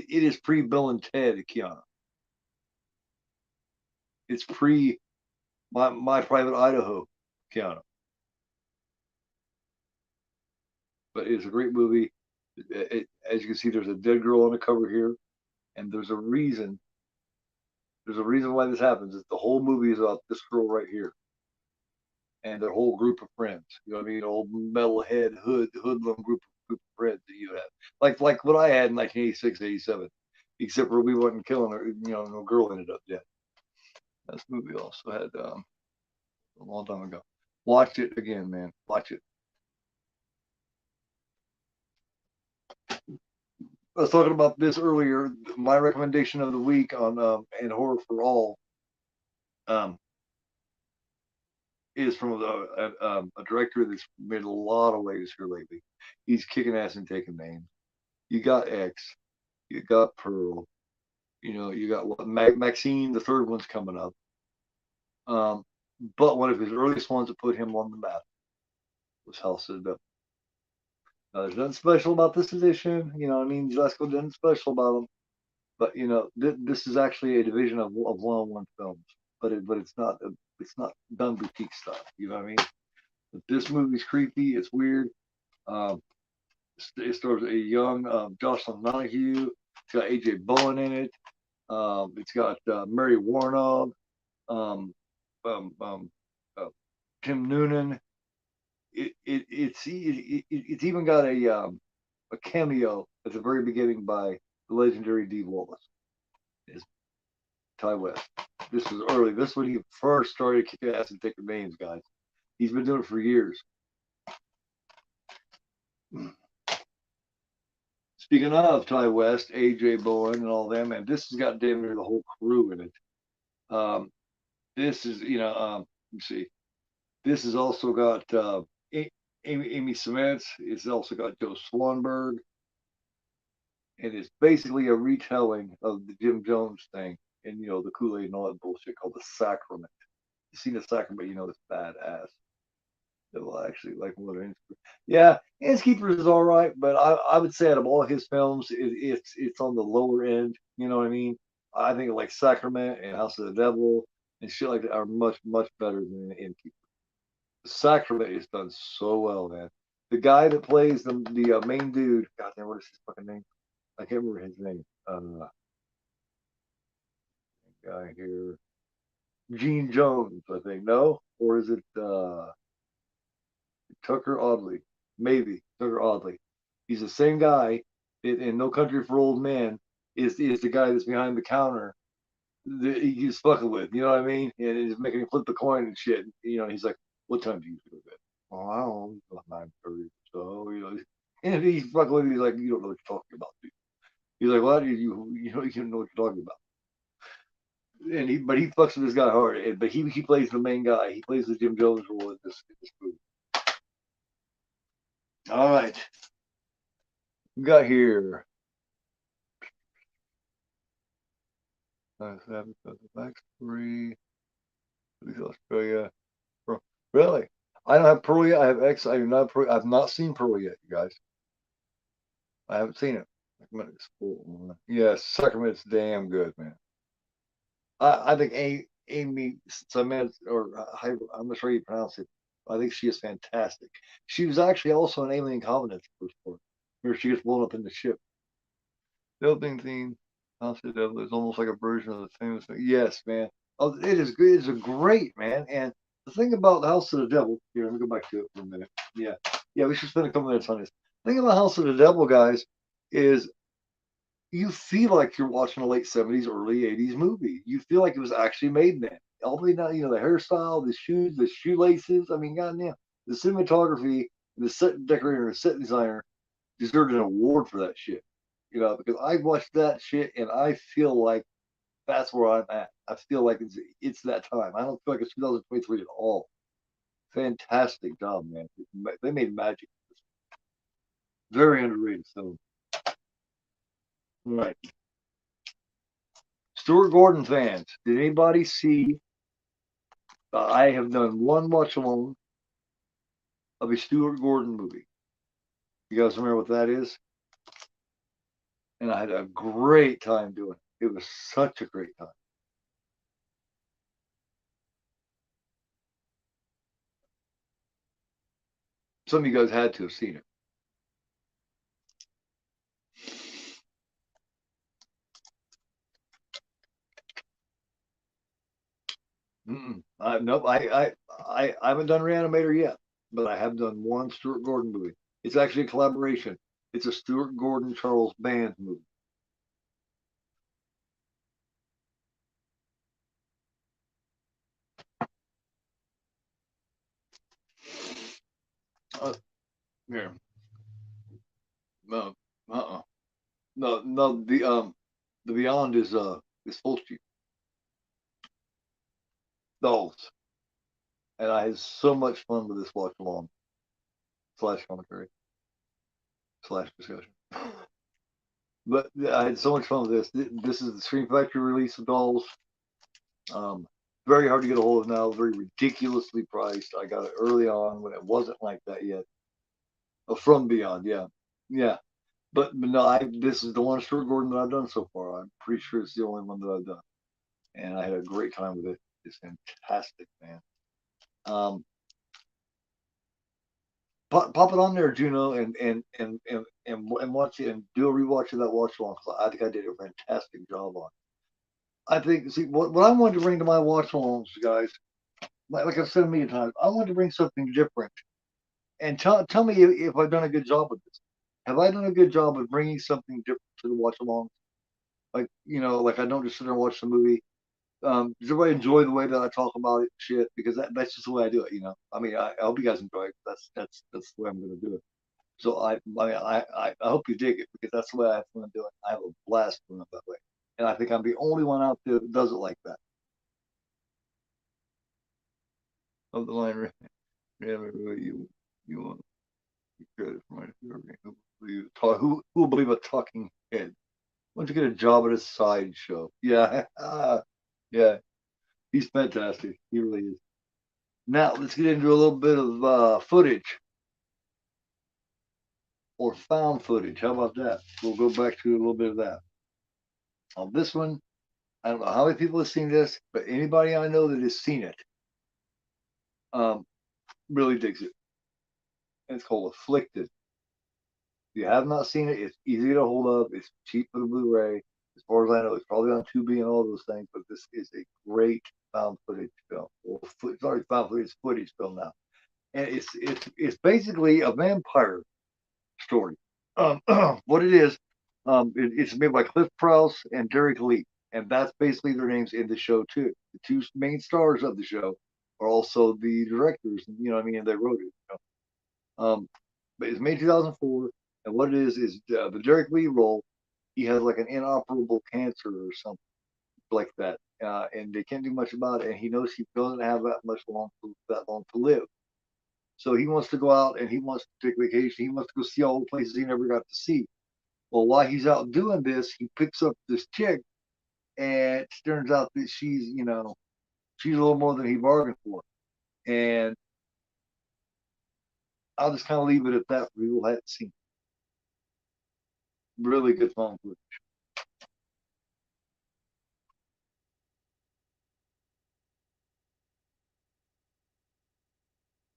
is pre Bill and Ted Keanu. It's pre my Private Idaho Keanu. But it's a great movie. As you can see, there's a dead girl on the cover here, and there's a reason. There's a reason why this happens. The whole movie is about this girl right here, and their whole group of friends. You know what I mean? Old metalhead hoodlum group of friends that you have, like what I had in 1986, 87. Except for we wasn't killing her. You know, no girl ended up dead. This movie also had a long time ago. Watch it again, man. Watch it. I was talking about this earlier. My recommendation of the week on and Horror for All is from a director that's made a lot of waves here lately. He's kicking ass and taking names. You got X, you got Pearl, you got what Maxine. The third one's coming up. But one of his earliest ones that put him on the map was House of the Devil. Now, there's nothing special about this edition. You know, I mean, Gillespie did nothing special about them. But this is actually a division of one-on-one films. But it's not done boutique stuff. You know what I mean? But this movie's creepy. It's weird. Um, it stars a young Jocelyn Donahue. It's got AJ Bowen in it. It's got Mary Warnock, um, um, um, uh, Tim Noonan. It's even got a cameo at the very beginning by the legendary Dee Wallace. Is Ty West. This was early. This is when he first started kicking ass and taking names, guys. He's been doing it for years. Speaking of Ty West, AJ Bowen, and all them, and this has got damn near the whole crew in it. Um, this is, let's see. This has also got Amy Sements. It's also got Joe Swanberg, and it's basically a retelling of the Jim Jones thing, and the Kool-Aid and all that bullshit called the Sacrament. You seen the Sacrament, it's badass. It will actually like one of yeah, Inskeeper is all right, but I would say out of all his films, it's on the lower end. You know what I mean? I think like Sacrament and House of the Devil and shit like that are much better than Innkeeper. Sacrament is done so well, man. The guy that plays the main dude, God damn, what is his fucking name? I can't remember his name. Guy here, Gene Jones, I think. No, or is it Tucker Audley? Maybe Tucker Audley. He's the same guy in No Country for Old Men. Is the guy that's behind the counter that he's fucking with? You know what I mean? And he's making him flip the coin and shit. He's like, "What time do you go to bed?" Oh, I don't know, 9:30. So and he's fucking with me. He's like, "You don't know what you're talking about, dude." He's like, "What? You don't know what you're talking about." But he fucks with this guy hard. But he plays the main guy. He plays the Jim Jones role in this movie. All right, we got here. Backstory. Australia. Really? I don't have Pearl yet. I have X. I do not. I've not seen Pearl yet, you guys. I haven't seen it. Yes, Sacrament's damn good, man. I think Amy Sement, or I'm not sure you pronounce it. I think she is fantastic. She was actually also an Alien Covenant first part, where she gets blown up in the ship. The opening theme, House of the Devil, is almost like a version of the famous thing. Yes, man. Oh, it is good. It's a great, man. And the thing about the House of the Devil, here, let me go back to it for a minute. Yeah. Yeah, we should spend a couple minutes on this. The thing about House of the Devil, guys, is you feel like you're watching a late 70s, early 80s movie. You feel like it was actually made then. All the way down, the hairstyle, the shoes, the shoelaces. I mean, goddamn, the cinematography, the set decorator, the set designer deserved an award for that shit. Because I watched that shit and I feel like that's where I'm at. I feel like it's that time. I don't feel like it's 2023 at all. Fantastic job, man. They made magic. Very underrated. So, all right. Stuart Gordon fans, did anybody see? I have done one watch along of a Stuart Gordon movie. You guys remember what that is? And I had a great time doing it. It was such a great time. Some of you guys had to have seen it. Nope. I haven't done Reanimator yet, but I have done one Stuart Gordon movie. It's actually a collaboration. It's a Stuart Gordon Charles Band movie. Here. No. No. The Beyond is Fulci. Those. And I had so much fun with this watch along slash commentary slash discussion. But I had so much fun with this. This is the Scream Factory release of Dolls. Um, very hard to get a hold of now. Very ridiculously priced. I got it early on when it wasn't like that yet. From Beyond, yeah, yeah. But no, this is the one Stuart Gordon that I've done so far. I'm pretty sure it's the only one that I've done, and I had a great time with it. It's fantastic, man. Um, pop it on there, Juno, and watch it and do a rewatch of that watch along. I think I did a fantastic job on it. I think see what I wanted to bring to my watch alongs, guys. Like I've said a million times, I wanted to bring something different. And tell me if I've done a good job with this. Have I done a good job of bringing something different to the watch along? Like like I don't just sit there and watch the movie. Does everybody enjoy the way that I talk about it? Shit, because that's just the way I do it. I mean, I hope you guys enjoy it. That's the way I'm going to do it. So I hope you dig it because that's the way I have fun doing it. I have a blast doing it that way, and I think I'm the only one out there that does it like that. Of the line, yeah, you want credit for my who will believe a talking head? Why don't you get a job at a sideshow? Yeah, yeah, he's fantastic. He really is. Now let's get into a little bit of footage or found footage. How about that? We'll go back to a little bit of that. On this one, I don't know how many people have seen this, but anybody I know that has seen it um, really digs it. And it's called Afflicted. If you have not seen it, it's easy to get a hold of. It's cheap for the Blu-ray. As far as I know, it's probably on Tubi and all those things. But this is a great found footage film. Well, sorry, found footage film now, and it's basically a vampire story. What it is, it's made by Cliff Prowse and Derek Lee, and that's basically their names in the show too. The two main stars of the show are also the directors. You know what I mean? And they wrote it. But it's made 2004, and what it is the Derek Lee role. He has like an inoperable cancer or something like that, and they can't do much about it. And he knows he doesn't have that long to live. So he wants to go out and he wants to take vacation. He wants to go see all the places he never got to see. Well, while he's out doing this, he picks up this chick, and it turns out that she's a little more than he bargained for. And I'll just kind of leave it at that for people who haven't seen. Really good phone footage.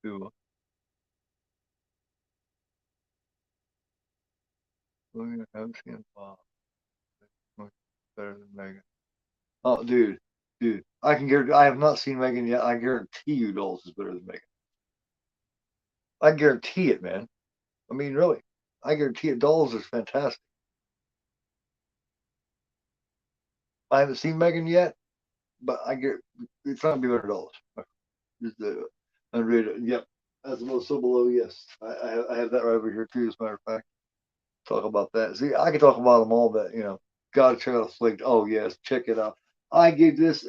Too. I haven't seen much better than Megan. Oh, dude, I can guarantee. I have not seen Megan yet. I guarantee you, Dolls is better than Megan. I guarantee it, man. I mean, really, I guarantee it. Dolls is fantastic. I haven't seen Megan yet, but I get it's not gonna be $100. Just unrated. Yep, that's the most so below. Yes, I have that right over here too. As a matter of fact, talk about that. See, I could talk about them all, but God, check out Afflicted. Oh yes, check it out. I gave this.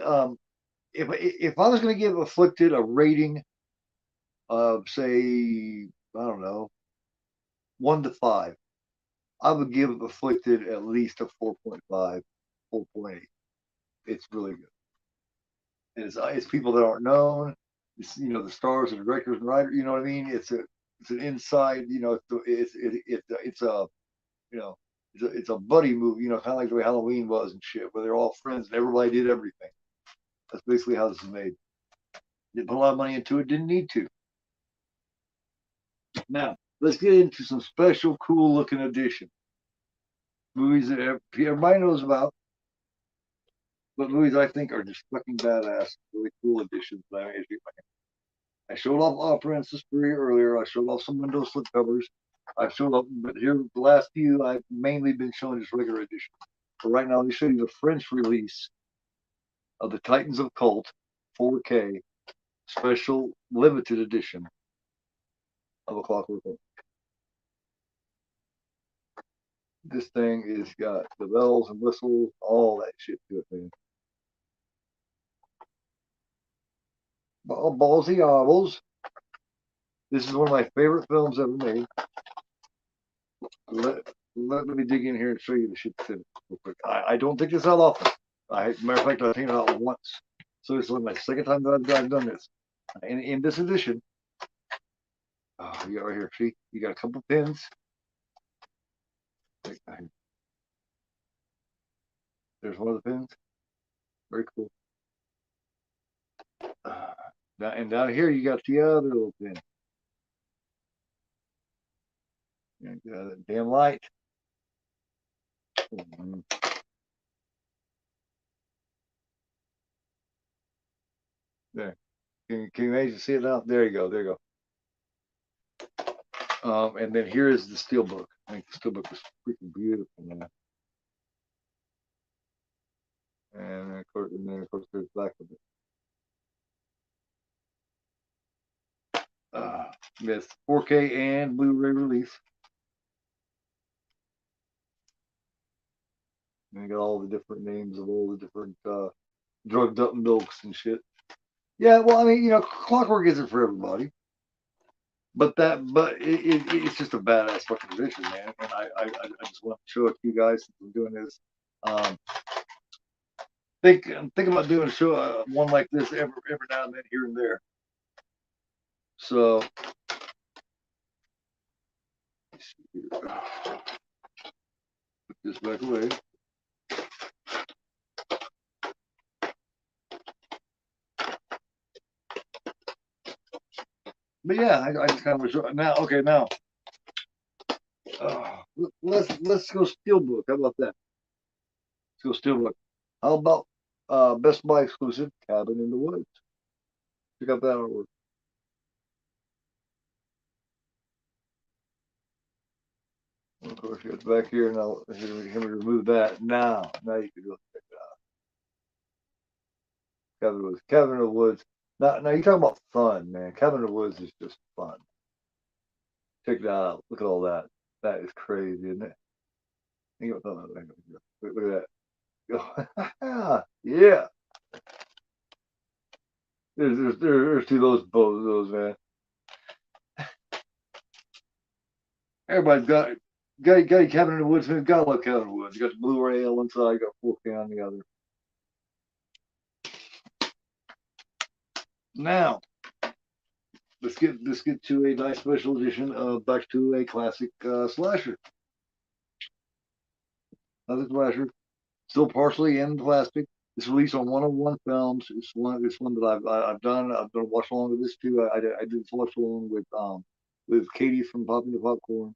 If I was gonna give Afflicted a rating of say I don't know 1 to 5, I would give Afflicted at least a 4.5, 4.8. It's really good. And it's people that aren't known. It's the stars and directors and writers. You know what I mean? It's an inside. It's a you know it's a buddy movie. Kind of like the way Halloween was and shit, where they're all friends and everybody did everything. That's basically how this is made. Didn't put a lot of money into it. Didn't need to. Now let's get into some special, cool looking edition movies that everybody knows about, but movies I think are just fucking badass, really cool editions. I showed off Princess Bree earlier. I showed off some window slip covers. I showed off, but here the last few I've mainly been showing just regular edition. So right now, let me show you the French release of the Titans of Cult 4K special limited edition of A Clockwork Orange. This thing is got the bells and whistles, all that shit to it, man. Ballsy Ovals. This is one of my favorite films ever made. Let, let me dig in here and show you the shit real quick. I don't take this out often. Matter of fact, I've taken it out once. So this is my second time that I've done this. In this edition, you got right here. See, you got a couple pins. There's one of the pins. Very cool. And down here, you got the other little pin. Get out of that damn light. There. Can you imagine see it now? There you go. There you go. And then here is the steelbook. I think the steelbook is freaking beautiful, man. And then of course there's black of it. Yes, 4K and Blu-ray release. And you got all the different names of all the different drugged up milks and shit. Yeah, well, I mean, Clockwork isn't for everybody, but it's just a badass fucking vision, man. And I just want to show it to you guys since I'm doing this. Think about doing a show, one like this every now and then, here and there. So, put this back away. But yeah, I just kind of was now. Okay, now let's go Steelbook. How about that? Let's go Steelbook. How about Best Buy exclusive Cabin in the Woods? Check out that artwork. Of course, it's back here, and I'll remove that. Now you can go check it out. Cabin in the Woods. Now you talking about fun, man. Cabin in the Woods is just fun. Check that out. Look at all that. That is crazy, isn't it? Look at that. Yeah. There's two of those, man. Everybody's got Cabin in the Woods, man. Gotta love Cabin in the Woods. You got the Blu-ray on one side, you got 4K on the other. Now, let's get to a nice special edition of Back to a Classic Slasher. Another slasher, still partially in plastic. It's released on 101 Films. It's one that I've done. I've done a watch along with this too. I did a watch along with Katie from Popping the Popcorn,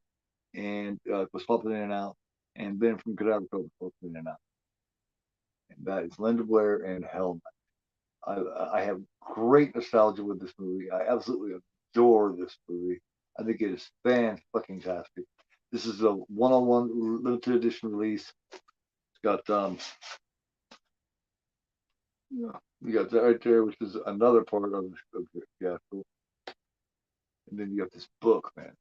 and was popping in and out, and then from Cadaver Code was popping in and out. And that is Linda Blair and Hell Night. I have great nostalgia with this movie. I absolutely adore this movie. I think it is fan-fucking-tastic. This is a 101 limited edition release. It's got you got that right there, which is another part of the castle. And then you got this book, man.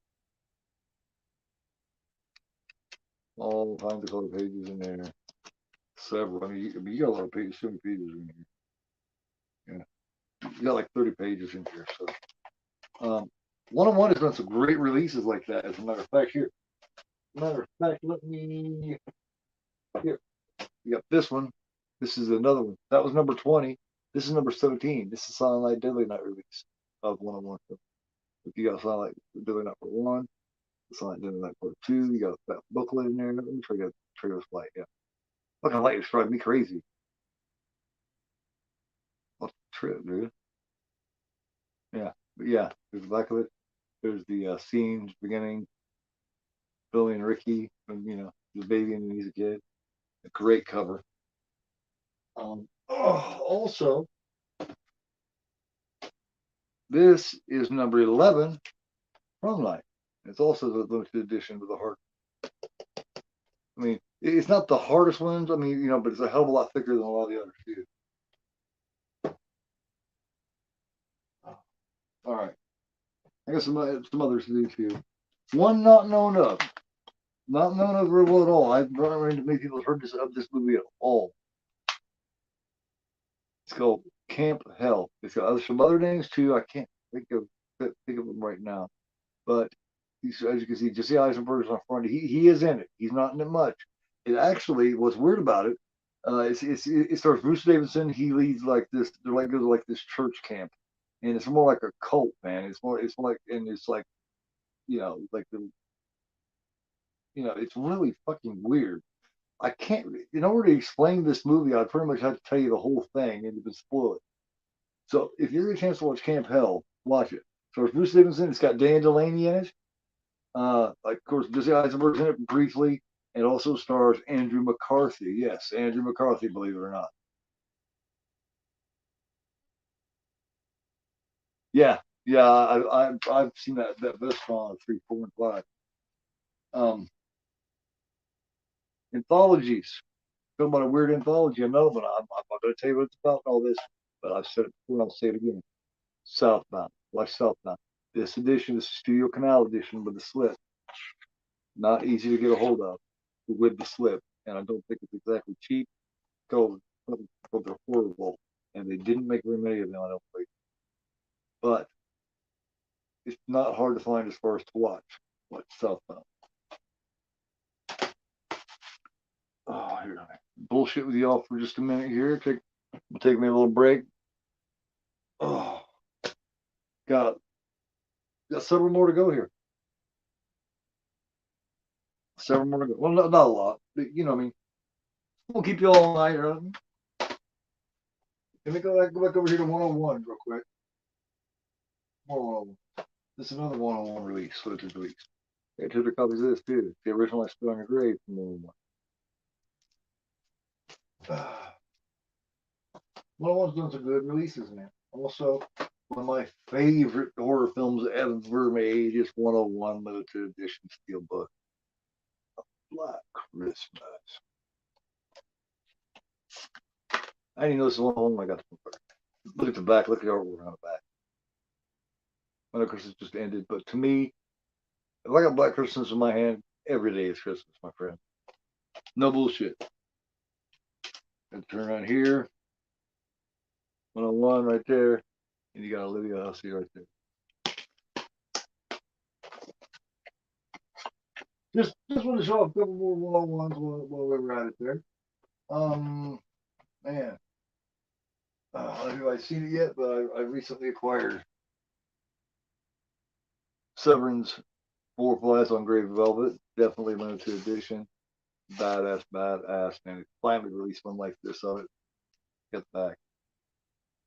All kinds of color pages in there. Several. I mean, you got a lot of pages, so many pages in here. Yeah. You got like 30 pages in here. So, 101 has done some great releases like that. As a matter of fact, here. Matter of fact, let me. Here. You got this one. This is another one. That was number 20. This is number 17. This is Silent Night, Deadly Night release of 101. If you got Silent Night, Deadly Night Part 1, Silent Night, Deadly Night Part 2, you got that booklet in there. Let me try to trigger this light. Yeah. Fucking light is driving me crazy. What a trip, dude. Yeah. But yeah, there's the back of it. There's the scenes beginning. Billy and Ricky, and the baby and he's a kid. A great cover. Also, this is number 11, Prom Night. It's also the limited edition with the heart. I mean, it's not the hardest ones. I mean, but it's a hell of a lot thicker than a lot of the others too. All right, I got some others to do too. One not known of very well at all. I've not run into many people have heard of this movie at all. It's called Camp Hell. It's got some other names too. I can't think of them right now. But as you can see, Jesse Eisenberg is on front. He is in it. He's not in it much. It actually, what's weird about it, it stars Bruce Davidson. He leads like this. They're like goes to like this church camp, and it's more like a cult, man. It's more like, and it's like, like it's really fucking weird. I can't, in order to explain this movie, I pretty much have to tell you the whole thing and even spoil it. So if you get a chance to watch Camp Hell, watch it. So it's Bruce Stevenson. It's got Dan Delaney in it. Like, of course, Jesse Eisenberg's in it briefly. It also stars Andrew McCarthy. Yes, Andrew McCarthy, believe it or not. Yeah, yeah, I've seen that best on 3, 4, and 5. Um, Anthologies. Talking about a weird anthology, another one. I'm not going to tell you what it's about and all this, but I've said it before and I'll say it again. Southbound. Watch Southbound. This edition is Studio Canal edition with the slip. Not easy to get a hold of with the slip. And I don't think it's exactly cheap because they're horrible. And they didn't make very many of them, I don't think. But it's not hard to find as far as to watch. Watch Southbound. Oh, here. Bullshit with y'all for just a minute here. Take me a little break. Oh, got several more to go here. Several more to go. Well, not a lot, but you know what I mean. We'll keep you all night. Let me go back over here to 101 real quick. 101. This is another 101 release. So it's released. Yeah, two other copies of this too. The original I Spit on Your Grave from 101. 101's done some good releases, man. Also, one of my favorite horror films ever made is 101 Limited Edition Steelbook. Black Christmas. I didn't know this was 101 when I got the book. Look at the back. Look at the artwork on the back. Black Christmas just ended, but to me, if I got Black Christmas in my hand, every day is Christmas, my friend. No bullshit. And turn around here, 101 right there, and you got Olivia Hussey right there. Just want to show off a couple more 101s while we were at it there. Man, I don't know if I've seen it yet, but I recently acquired Severin's Four Flies on Gray Velvet. Definitely limited edition. Badass, man. It's finally released one like this of it. Get back.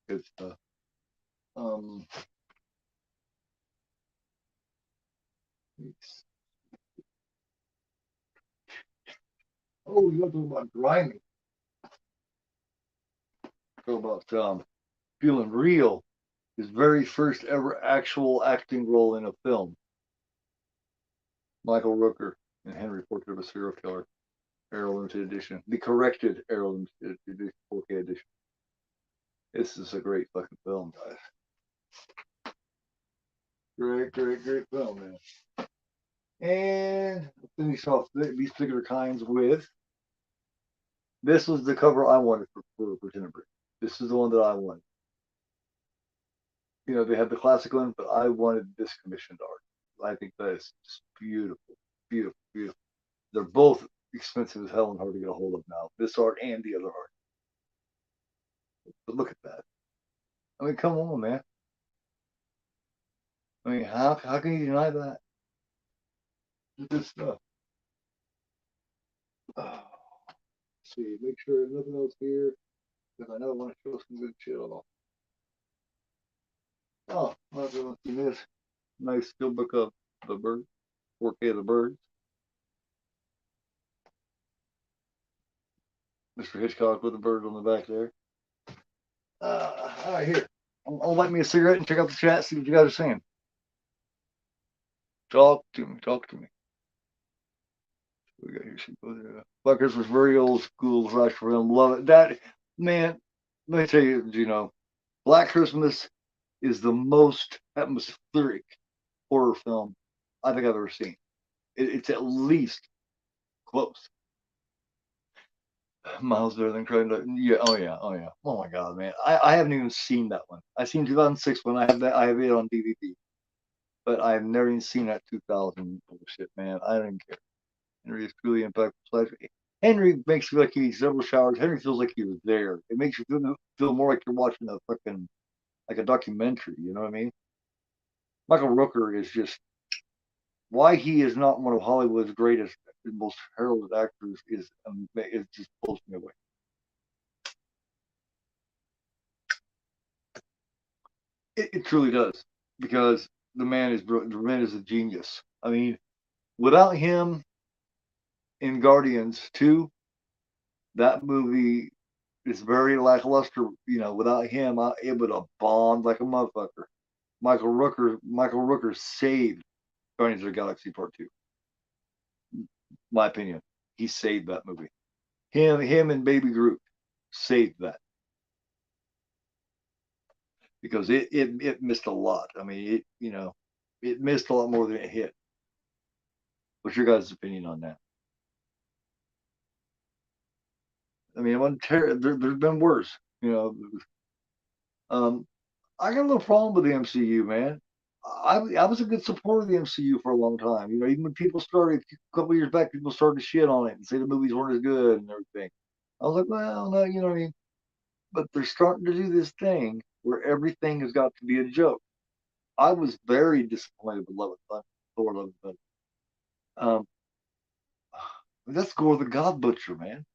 Good stuff. Um, oh, you want to talk about grimy? Talk about feeling real. His very first ever actual acting role in a film. Michael Rooker in Henry Portrait of a Serial Killer. Arrow Limited Edition. The corrected Arrow Limited Edition 4K edition. This is a great fucking film, guys. Great film, man. And I'll finish off these particular kinds with this was the cover I wanted for Tenebrae. This is the one that I wanted. You know, they had the classic one, but I wanted this commissioned art. I think that is just beautiful, beautiful, beautiful. They're both expensive as hell and hard to get a hold of now. This art and the other art. But look at that. I mean, come on, man. I mean, how can you deny that? Good stuff. Oh, see, make sure there's nothing else here because I know I want to show some good shit off. Oh, I'm going to see this nice steelbook of the bird, 4K of the birds. Mr. Hitchcock with the bird on the back there. All right, here. I'll light me a cigarette and check out the chat, see what you guys are saying. Talk to me. We got here. Buckers was very old school flash film. Love it. That man, let me tell you, Gino, Black Christmas is the most atmospheric horror film I think I've ever seen. It's at least close. Miles better than Crow. Yeah, oh yeah. Oh my god, man. I haven't even seen that one. I seen 2006 when I have it on DVD. But I've never even seen that 2000 bullshit, man. I don't care. Henry is truly impactful. Henry makes you feel like he needs several showers. Henry feels like he was there. It makes you feel more like you're watching a fucking like a documentary. You know what I mean? Michael Rooker is just why he is not one of Hollywood's greatest and most heralded actors is it just blows me away. It truly does because the man is a genius. I mean, without him in Guardians 2, that movie is very lackluster. Without him, it would have bombed like a motherfucker. Michael Rooker saved Guardians of the Galaxy Part 2. My opinion. He saved that movie. Him and Baby Groot saved that. Because it missed a lot. I mean, it missed a lot more than it hit. What's your guys' opinion on that? I mean, there's been worse. Um, I got a little problem with the MCU, man. I was a good supporter of the MCU for a long time. Even when people started a couple years back, people started to shit on it and say the movies weren't as good and everything. I was like, well, no, you know what I mean. But they're starting to do this thing where everything has got to be a joke. I was very disappointed with Love and Thunder, Thor: Love and Thunder. Um, that's Gore the God Butcher, man,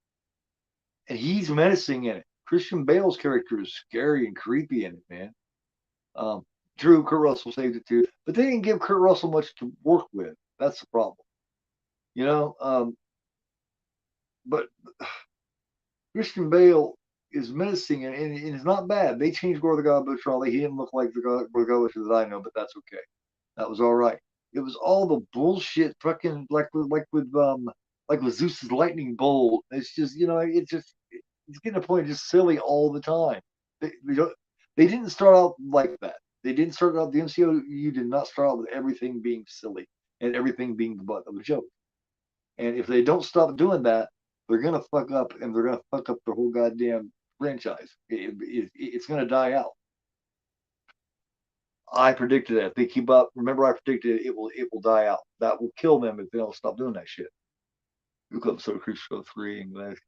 and he's menacing in it. Christian Bale's character is scary and creepy in it, man. Um, Drew, Kurt Russell saved it too, but they didn't give Kurt Russell much to work with. That's the problem, you know. But Christian Bale is menacing, and it's not bad. They changed Gore the God Butcher. He didn't look like the Gore the God Butcher that I know, but that's okay. That was all right. It was all the bullshit, fucking like with Zeus's lightning bolt. It's just it's getting to a point just silly all the time. They didn't start out like that. They didn't start out. The MCU did not start out with everything being silly and everything being the butt of a joke. And if they don't stop doing that, they're gonna fuck up, and they're gonna fuck up the whole goddamn franchise. It's gonna die out. I predicted that. If they keep up, remember I predicted it will die out. That will kill them if they don't stop doing that shit. Look up so Crucial 3 and last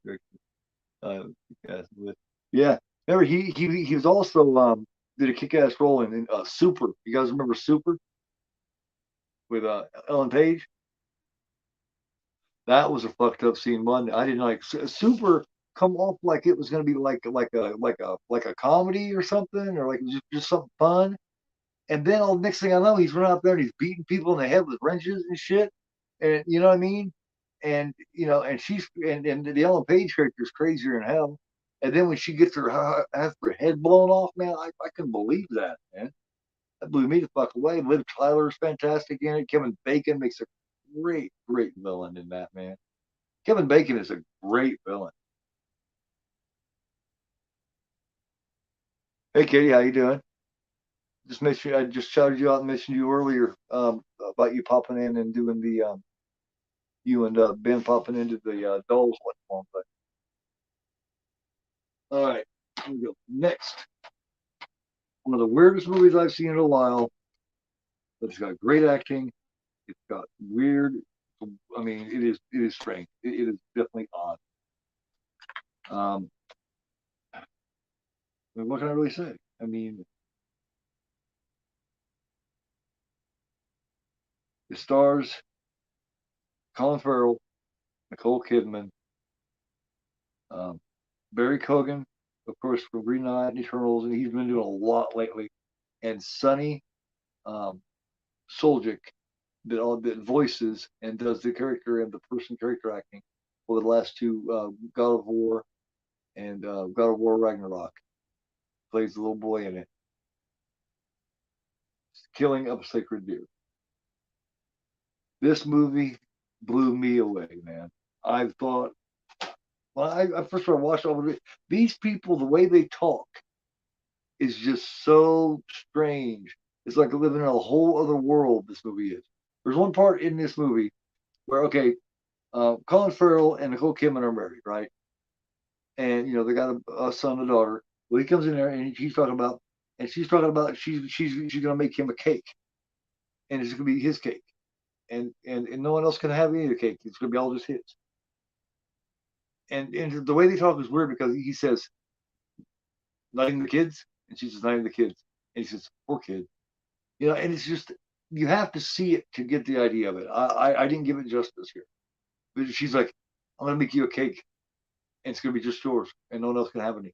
uh yeah. Remember he was also did a kick ass role in Super. You guys remember Super with Ellen Page? That was a fucked up scene. One I didn't like. Super come off like it was gonna be like a comedy or something, or like just something fun. And then all next thing I know, he's running out there and he's beating people in the head with wrenches and shit. And you know what I mean? And she's and the Ellen Page character is crazier than hell. And then when she gets her head blown off, man, I couldn't believe that, man. That blew me the fuck away. Liv Tyler's fantastic in it. Kevin Bacon makes a great villain in that, man. Kevin Bacon is a great villain. Hey, Katie, how you doing? I just shouted you out and mentioned you earlier about you popping in and doing the you and Ben popping into the dolls one. But all right, here we go. Next, one of the weirdest movies I've seen in a while, but it's got great acting. It's got weird. I mean, it is strange. It is definitely odd. Um, what can I really say? I mean, it stars Colin Farrell, Nicole Kidman, um, Barry Cogan, of course, from Green Knight and Eternals, and he's been doing a lot lately. And Sonny um, Soljic that voices and does the character and the person character acting for the last two God of War and God of War Ragnarok. Plays the little boy in it, killing of a sacred deer. This movie blew me away, man. I thought when I first started watching all of it, these people, the way they talk is just so strange. It's like living in a whole other world. This movie is. There's one part in this movie where okay, Colin Farrell and Nicole Kidman are married, right? And they got a son and a daughter. Well, he comes in there and she's talking about she's gonna make him a cake, and it's gonna be his cake, and no one else can have any of the cake. It's gonna be all just his. And the way they talk is weird because he says, "Not even the kids," and she says, "Not even the kids," and he says, "Poor kid," and it's just you have to see it to get the idea of it. I didn't give it justice here. But she's like, "I'm gonna make you a cake, and it's gonna be just yours, and no one else can have any."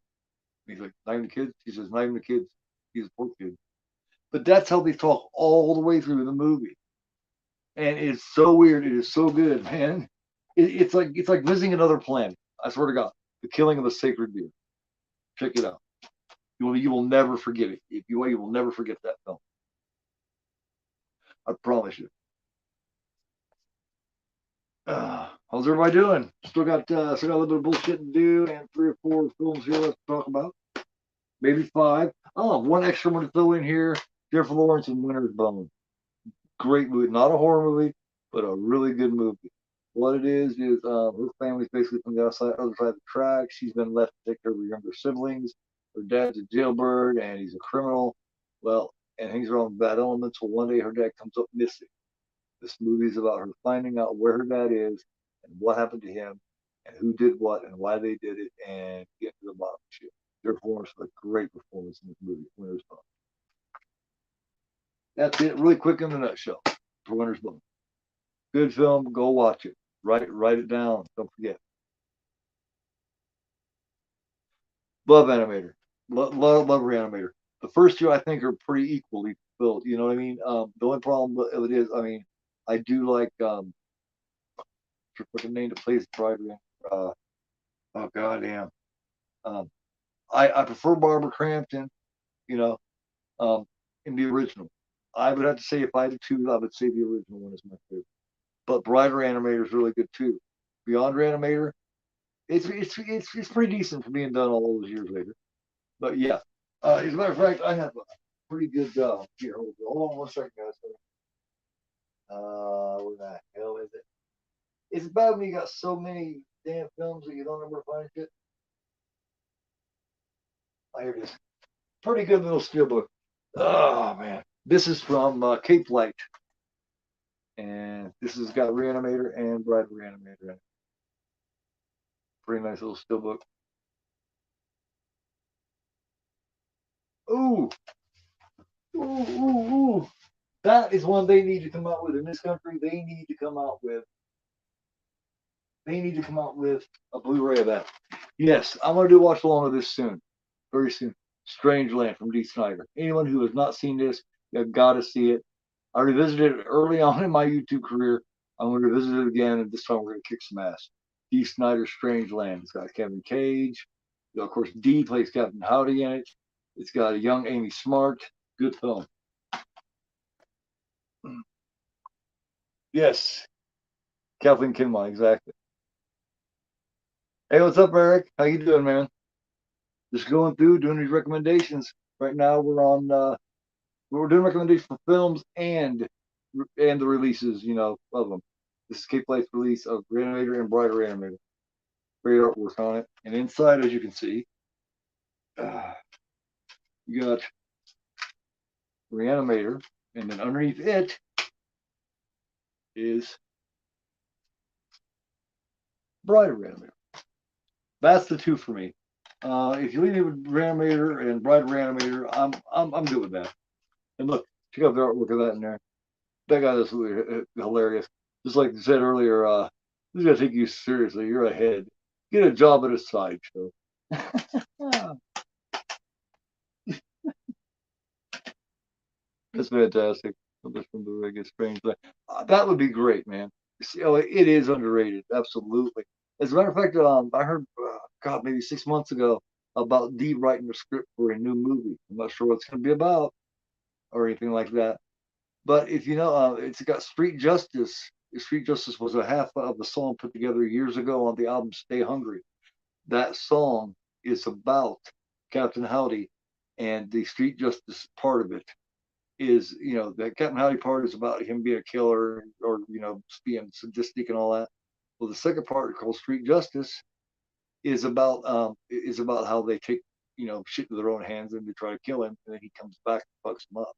And he's like, "Not even the kids." He says, "Not even the kids." He's a poor kid. But that's how they talk all the way through the movie. and it's so weird. It is so good, man. It's like visiting another planet. I swear to God, The Killing of a Sacred Deer. Check it out. You will never forget it. If you will never forget that film. I promise you. How's everybody doing? Still got a little bit of bullshit to do, and 3 or 4 films here left to talk about. Maybe 5. Oh, one extra one to throw in here. Jennifer Lawrence in Winter's Bone. Great movie. Not a horror movie, but a really good movie. What it is her family's basically from the other side of the track. She's been left to take care of her younger siblings. Her dad's a jailbird and he's a criminal. Well, and hangs around with bad elements. Well, one day her dad comes up missing. This movie is about her finding out where her dad is and what happened to him and who did what and why they did it and get to the bottom of shit. Therefore, it's a great performance in this movie, Winter's Bone. That's it, really quick in a nutshell, for Winter's Bone. Good film, go watch it. Write it down, don't forget. Love Animator. Love Reanimator. The first 2, I think, are pretty equally filled. You know what I mean? The only problem with it is, I mean, I do like what's the name that plays Brian? Oh goddamn. Um, I prefer Barbara Crampton, you know, in the original. I would have to say if I had to choose, I would say the original one is my favorite. But Brighter Animator is really good too. Beyond Reanimator, it's pretty decent for being done all those years later. But yeah, as a matter of fact, I have a pretty good here. Hold on 1 second, guys. Where the hell is it? It's bad when you got so many damn films that you don't know where to find it. Oh, here it is. Pretty good little steelbook. Oh man, this is from Capelight, and this has got Reanimator and Brighter Reanimator in it. Pretty nice little steelbook. Ooh, ooh. That is one they need to come out with in this country. They need to come out with a Blu-ray of that. Yes, I'm gonna do watch along of this soon, very soon. Strangeland from Dee Snider. Anyone who has not seen this, you gotta see it. I revisited it early on in my YouTube career. I'm gonna revisit it again, and this time we're gonna kick some ass. Dee Snider's Strangeland. It's got Kevin Cage. Of course, Dee plays Captain Howdy in it. It's got a young Amy Smart. Good film. Yes, Kathleen Kinmont, exactly. Hey, what's up, Eric? How you doing, man? Just going through doing these recommendations. Right now, we're doing recommendations for films and the releases, of them. This is Capelight release of Reanimator and Brighter Reanimator. Great artwork on it, and inside, as you can see, you got Reanimator, and then underneath it is Brighter Reanimator. That's the 2 for me. If you leave me with Reanimator and Brighter Reanimator, I'm good with that. And look, check out the artwork of that in there. That guy is really hilarious. Just like you said earlier, who's gonna take you seriously? You're ahead. Get a job at a sideshow. That's fantastic. This from the Vegas Strange. That would be great, man. See, oh, it is underrated, absolutely. As a matter of fact, I heard, God, maybe 6 months ago about Dee writing a script for a new movie. I'm not sure what it's going to be about or anything like that. But if you know, it's got Street Justice. Street Justice was a half of the song put together years ago on the album Stay Hungry. That song is about Captain Howdy, and the Street Justice part of it is, that Captain Howdy part is about him being a killer or, being sadistic and all that. Well, the second part called Street Justice is about how they take, shit to their own hands and they try to kill him, and then he comes back and fucks them up.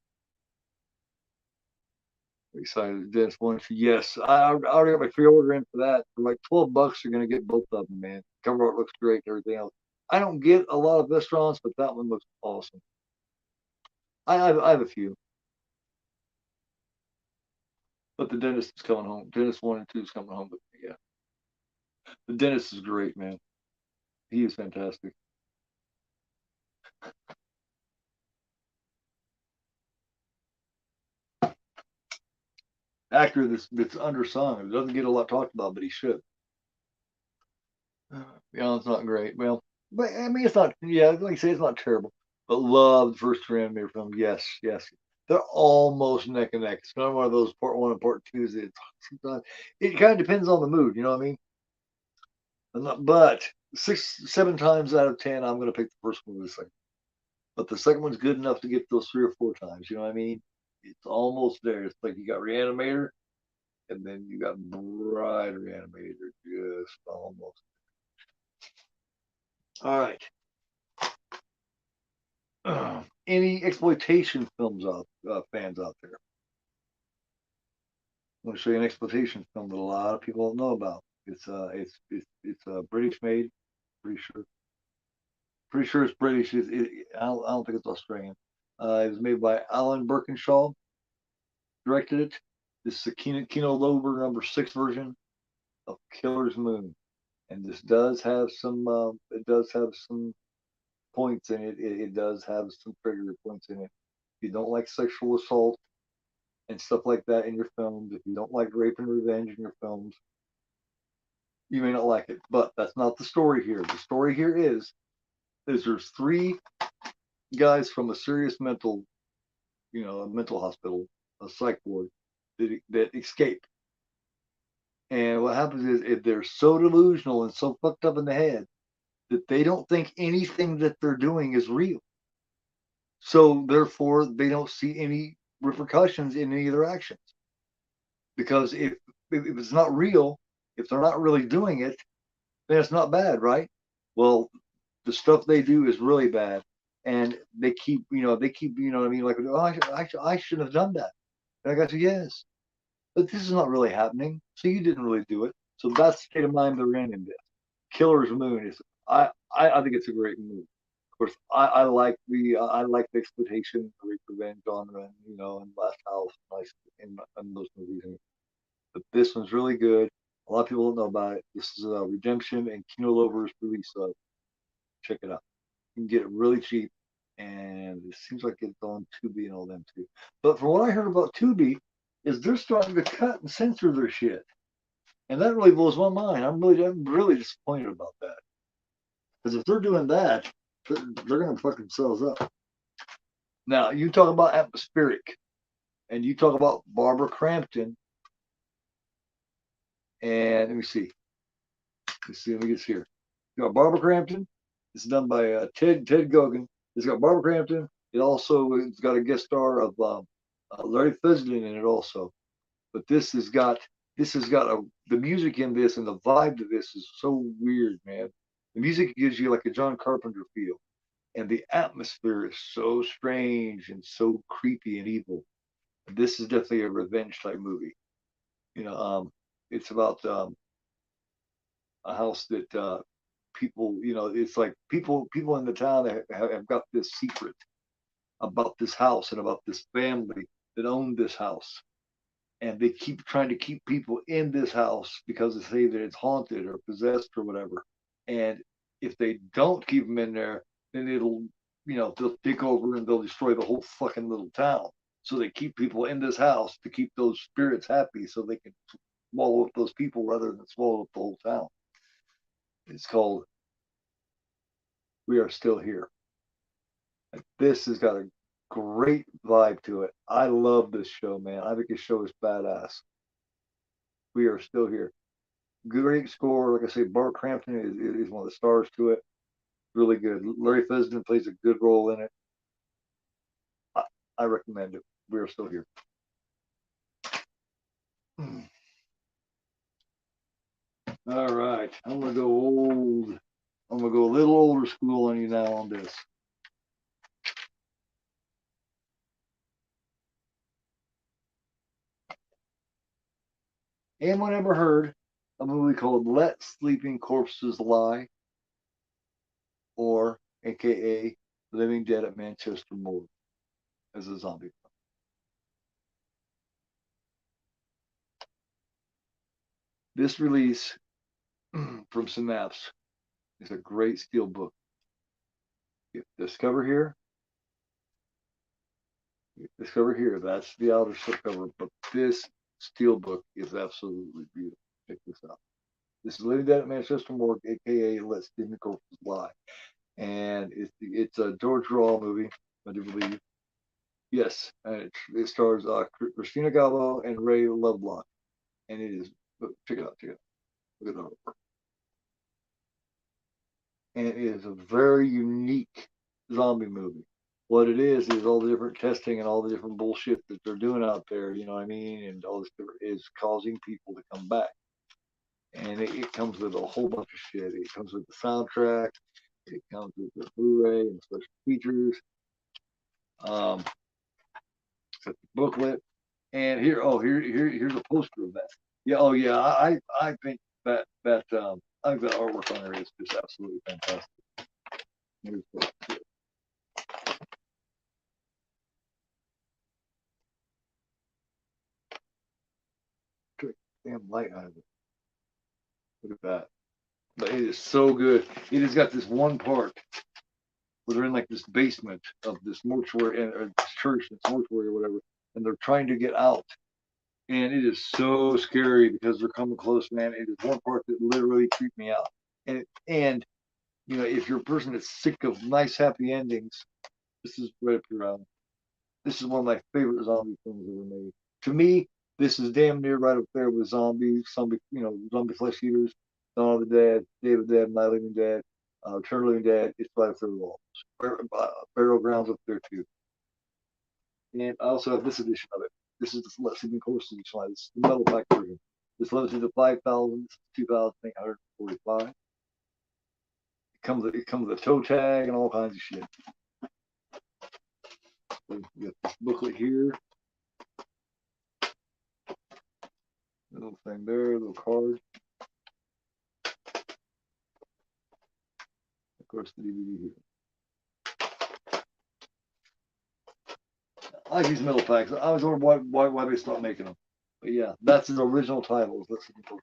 Excited. Dennis one. Yes, I already got my pre-order in for that. For like $12, you're gonna get both of them, man. Cover art looks great and everything else. I don't get a lot of restaurants, but that one looks awesome. I have a few, but the dentist is coming home. Dentist 1 and 2 is coming home with me. Yeah, the dentist is great, man. He is fantastic. Action. actor that's undersung. It doesn't get a lot talked about, but he should. It's not great. Well, but I mean, it's not. Yeah, like I say, it's not terrible. But love the first two animated film. Yes, yes. They're almost neck and neck. It's not one of those part one and part twos. Sometimes it kind of depends on the mood. You know what I mean? But 6, 7 times out of 10, I'm going to pick the first one over the second. But the second one's good enough to get those 3 or 4 times. You know what I mean? It's almost there. It's like you got Reanimator, and then you got Bride Reanimator, just almost. All right. Any exploitation films fans out there? I'm going to show you an exploitation film that a lot of people don't know about. It's British made. Pretty sure. Pretty sure it's British. I don't think it's Australian. It was made by Alan Birkinshaw. Directed it. This is the Kino Lorber #6 version of Killer's Moon, and this does have some. It does have some points in it. It does have some trigger points in it. If you don't like sexual assault and stuff like that in your films, if you don't like rape and revenge in your films, you may not like it. But that's not the story here. The story here is there's 3 guys from a serious mental, a mental hospital, a psych ward, that escape. And what happens is if they're so delusional and so fucked up in the head that they don't think anything that they're doing is real. So therefore, they don't see any repercussions in any of their actions. Because if it's not real, if they're not really doing it, then it's not bad, right? Well, the stuff they do is really bad, and they keep, what I mean, like, oh, I shouldn't have done that. And I go, yes, but this is not really happening, so you didn't really do it. So that's the state of mind they're in this. Killer's Moon is, I think it's a great movie. Of course, I like the exploitation, the rape revenge genre, and Last House, nice in those movies. But this one's really good. A lot of people don't know about it. This is Redemption and Kino Lorber's release. So check it out. You can get it really cheap, and it seems like it's on Tubi and all them too. But from what I heard about Tubi, is they're starting to cut and censor their shit, and that really blows my mind. I'm really disappointed about that. Because if they're doing that, they're going to fuck themselves up. Now, you talk about atmospheric, and you talk about Barbara Crampton, and let me see. Let me get here. You got Barbara Crampton. It's done by Ted Gogan. It's got Barbara Crampton. It's got a guest star of Larry Fessenden in it also. But this has got the music in this, and the vibe to this is so weird, man. The music gives you like a John Carpenter feel, and the atmosphere is so strange and so creepy and evil. This is definitely a revenge type movie. It's about a house that people, it's like people in the town have got this secret about this house and about this family that owned this house, and they keep trying to keep people in this house because they say that it's haunted or possessed or whatever. And if they don't keep them in there, then they'll take over and they'll destroy the whole fucking little town. So they keep people in this house to keep those spirits happy, so they can swallow up those people rather than swallow up the whole town. It's called We Are Still Here. This has got a great vibe to it. I love this show, man. I think this show is badass. We Are Still Here. Great score. Like I say, Barbara Crampton is one of the stars to it. Really good. Larry Fessenden plays a good role in it. I recommend it. We Are Still Here. All right. I'm going to go old. I'm going to go a little older school on you now on this. Anyone ever heard a movie called Let Sleeping Corpses Lie? Or AKA Living Dead at Manchester Morgue as a zombie film? This release from Synapse is a great steel book. Discover Here. Discover Here. That's the outer slipcover. But this Steelbook is absolutely beautiful. Check this out. This is Living Dead at Manchester Morgue, aka Let Stephen Corpses Lie, and it's a George Rawl movie, I do believe. Yes, and it stars Christina Gallo and Ray Lovelock, and it is check it out, check it out. Look at that. And it is a very unique zombie movie. What it is all the different testing and all the different bullshit that they're doing out there, you know what I mean? And all this is causing people to come back. And it comes with a whole bunch of shit. It comes with the soundtrack, it comes with the Blu-ray and special features, um, the booklet, and here's a poster of that. Yeah, oh yeah, I think I think that artwork on there is just absolutely fantastic. Here's the, damn light out of it. Look at that. But it is so good. It has got this one part where they're in like this basement of this mortuary or this church, this mortuary or whatever, and they're trying to get out. And it is so scary because they're coming close, man. It is one part that literally creeped me out. And you know, if you're a person that's sick of nice happy endings, this is right up your alley. This is one of my favorite zombie films ever made. To me, this is damn near right up there with zombie flesh eaters, Dawn of the Dead, Day of the Dead, Night of the Living Dead, Return of the Living Dead. It's right up there with all. Burial Grounds up there too. And I also have this edition of it. This is the Sleeping Course edition. This is the metal pack version. It's limited to 5,000, 2,845. It comes with a toe tag and all kinds of shit. So you got this booklet here. Little thing there, little card. Of course, the DVD here. I like these metal packs. I was wondering why they stopped making them. But yeah, that's his original title. Let's see the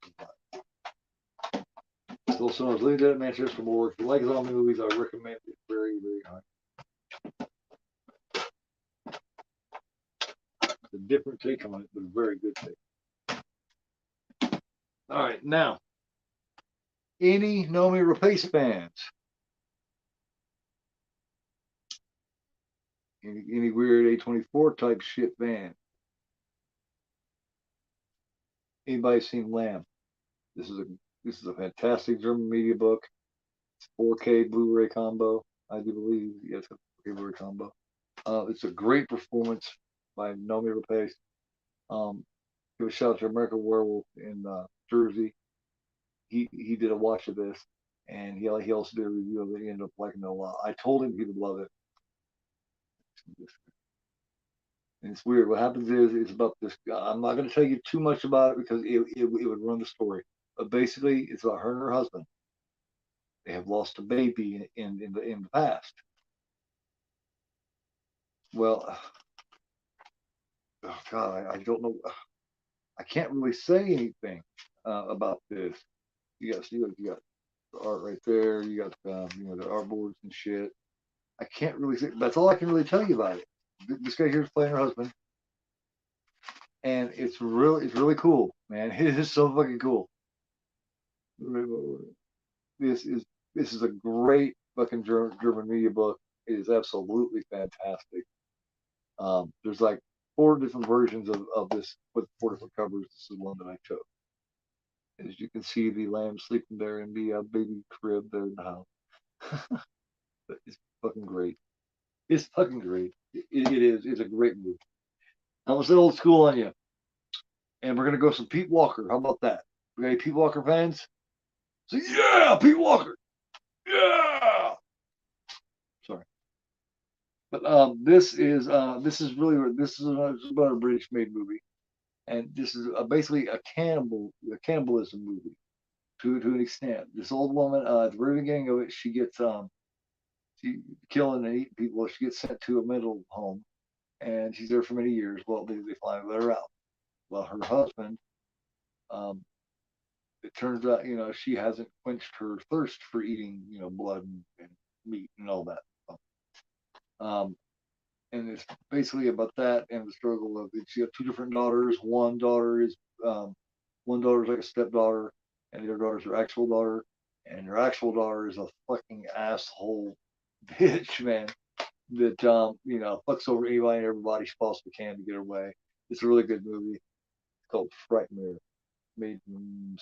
Still so much. Living Dead at Manchester Morgue. If you like zombie movies, I recommend it very, very high. It's a different take on it, but a very good take. All right, now, any Noomi Rapace fans? Any weird A24 type shit fan? Anybody seen Lamb? This is a fantastic German media book. It's 4K Blu-ray combo, I do believe. Yes, it's a 4K Blu-ray combo. It's a great performance by Noomi Rapace. Give a shout out to American Werewolf in Jersey. He did a watch of this, and he also did a review of it. He ended up liking it a lot. I told him he would love it. And it's weird. What happens is it's about this guy. I'm not going to tell you too much about it because it would run the story. But basically, it's about her and her husband. They have lost a baby in the past. Well, oh God, I don't know. I can't really say anything about this. You got the art right there. You got the artboards and shit. I can't really say. That's all I can really tell you about it. This guy here is playing her husband, and it's really cool, man. It is so fucking cool. This is a great fucking German media book. It is absolutely fantastic. There's like 4 different versions of this with 4 different covers. This is one that I took. As you can see, the lamb sleeping there in the baby crib there in the house. It's fucking great. It's fucking great. It is. It's a great movie. I'm gonna say old school on you, and we're gonna go some Pete Walker. How about that? We got any Pete Walker fans? So yeah, Pete Walker. Yeah. Sorry, but this is really this is about a British made movie, and this is basically a cannibalism movie to an extent. This old woman, at the very beginning of it, she killing and eating people. She gets sent to a mental home, and she's there for many years. Well, they finally let her out. Well, her husband, um, it turns out, she hasn't quenched her thirst for eating, blood and meat and all that. Um, and it's basically about that and the struggle of it. You have two different daughters. Um, one daughter is like a stepdaughter, and the other daughter is her actual daughter. And her actual daughter is a fucking asshole bitch, man. That fucks over anybody and everybody she possibly can to get her way. It's a really good movie. It's called Frightmare, made in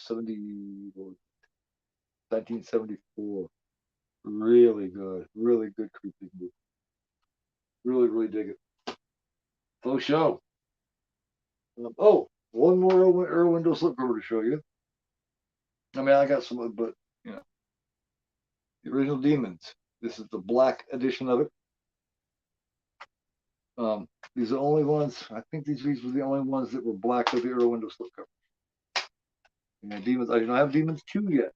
1974. Really good creepy movie. Really, really dig it. Faux show. One more Irwin Window slipcover to show you. I mean, I got some, but the original Demons. This is the black edition of it. These are the only ones. I think these were the only ones that were black with the Irwin Window slipcover. And Demons. I do not have Demons 2 yet.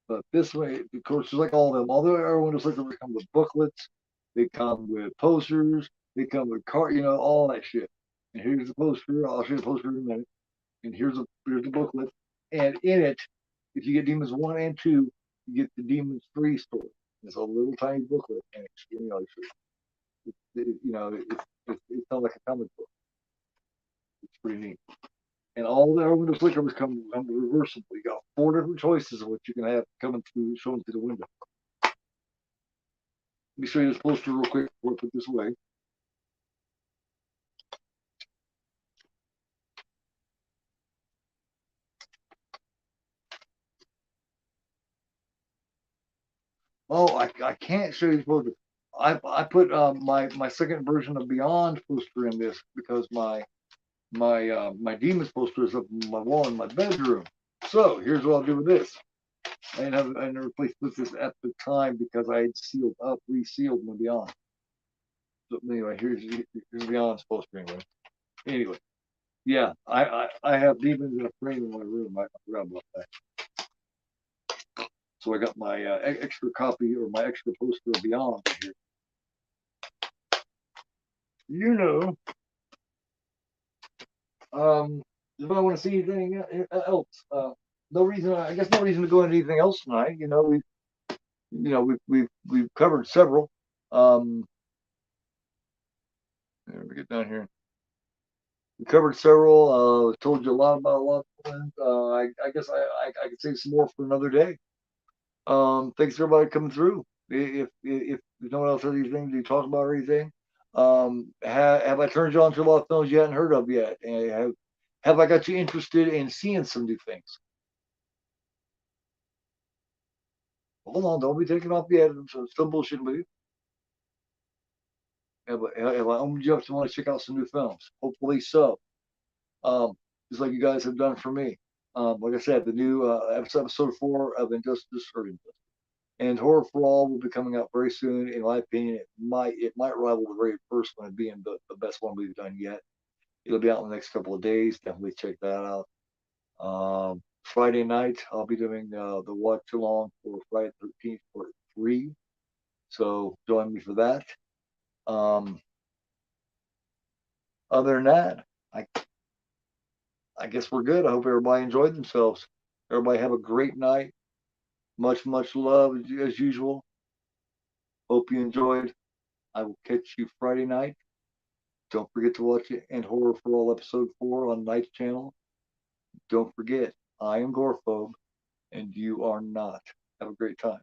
But this way, of course, just like all of them, all the Irwin Window slipcovers come with booklets. They come with posters. They come with all that shit. And here's the poster. I'll show you the poster in a minute. And here's the booklet. And in it, if you get Demons 1 and 2, you get the Demons 3 story. It's a little tiny booklet, and it's it's not like a comic book. It's pretty neat. And all the window flickers come reversible. You got 4 different choices of what you can have coming through, showing through the window. Let me show you this poster real quick before I put this away. Oh, I can't show you the poster. I put my second version of Beyond poster in this because my Demons poster is up on my wall in my bedroom. So here's what I'll do with this. I never placed this at the time because I had resealed my Beyond. So anyway, here's Beyond's poster anyway. Anyway, yeah, I have Demons in a frame in my room. I forgot about that. So I got my extra copy or my extra poster of Beyond here. If I want to see anything else, no reason. I guess no reason to go into anything else tonight. We've covered several. There we get down here. We covered several. Told you a lot about a lot of things. I guess I could save some more for another day. Thanks for everybody coming through. If no one else has anything to talk about or anything, have I turned you on to a lot of films you hadn't heard of yet? And have I got you interested in seeing some new things? Hold on, don't be taking off yet. I'm still bullshitting with you. Have I opened you up to want to check out some new films? Hopefully so. Just like you guys have done for me. Like I said, the new episode 4 of Injustice and Horror for All will be coming out very soon. In my opinion, it might rival the very first one being the best one we've done yet. It'll be out in the next couple of days. Definitely check that out. Friday night, I'll be doing the watch along for Friday the 13th for 3. So join me for that. Other than that, I guess we're good. I hope everybody enjoyed themselves. Everybody have a great night. Much love as usual. Hope you enjoyed. I will catch you Friday night. Don't forget to watch it and Horror for All episode 4 on Night's channel. Don't forget, I am Gorephobe, and you are not. Have a great time.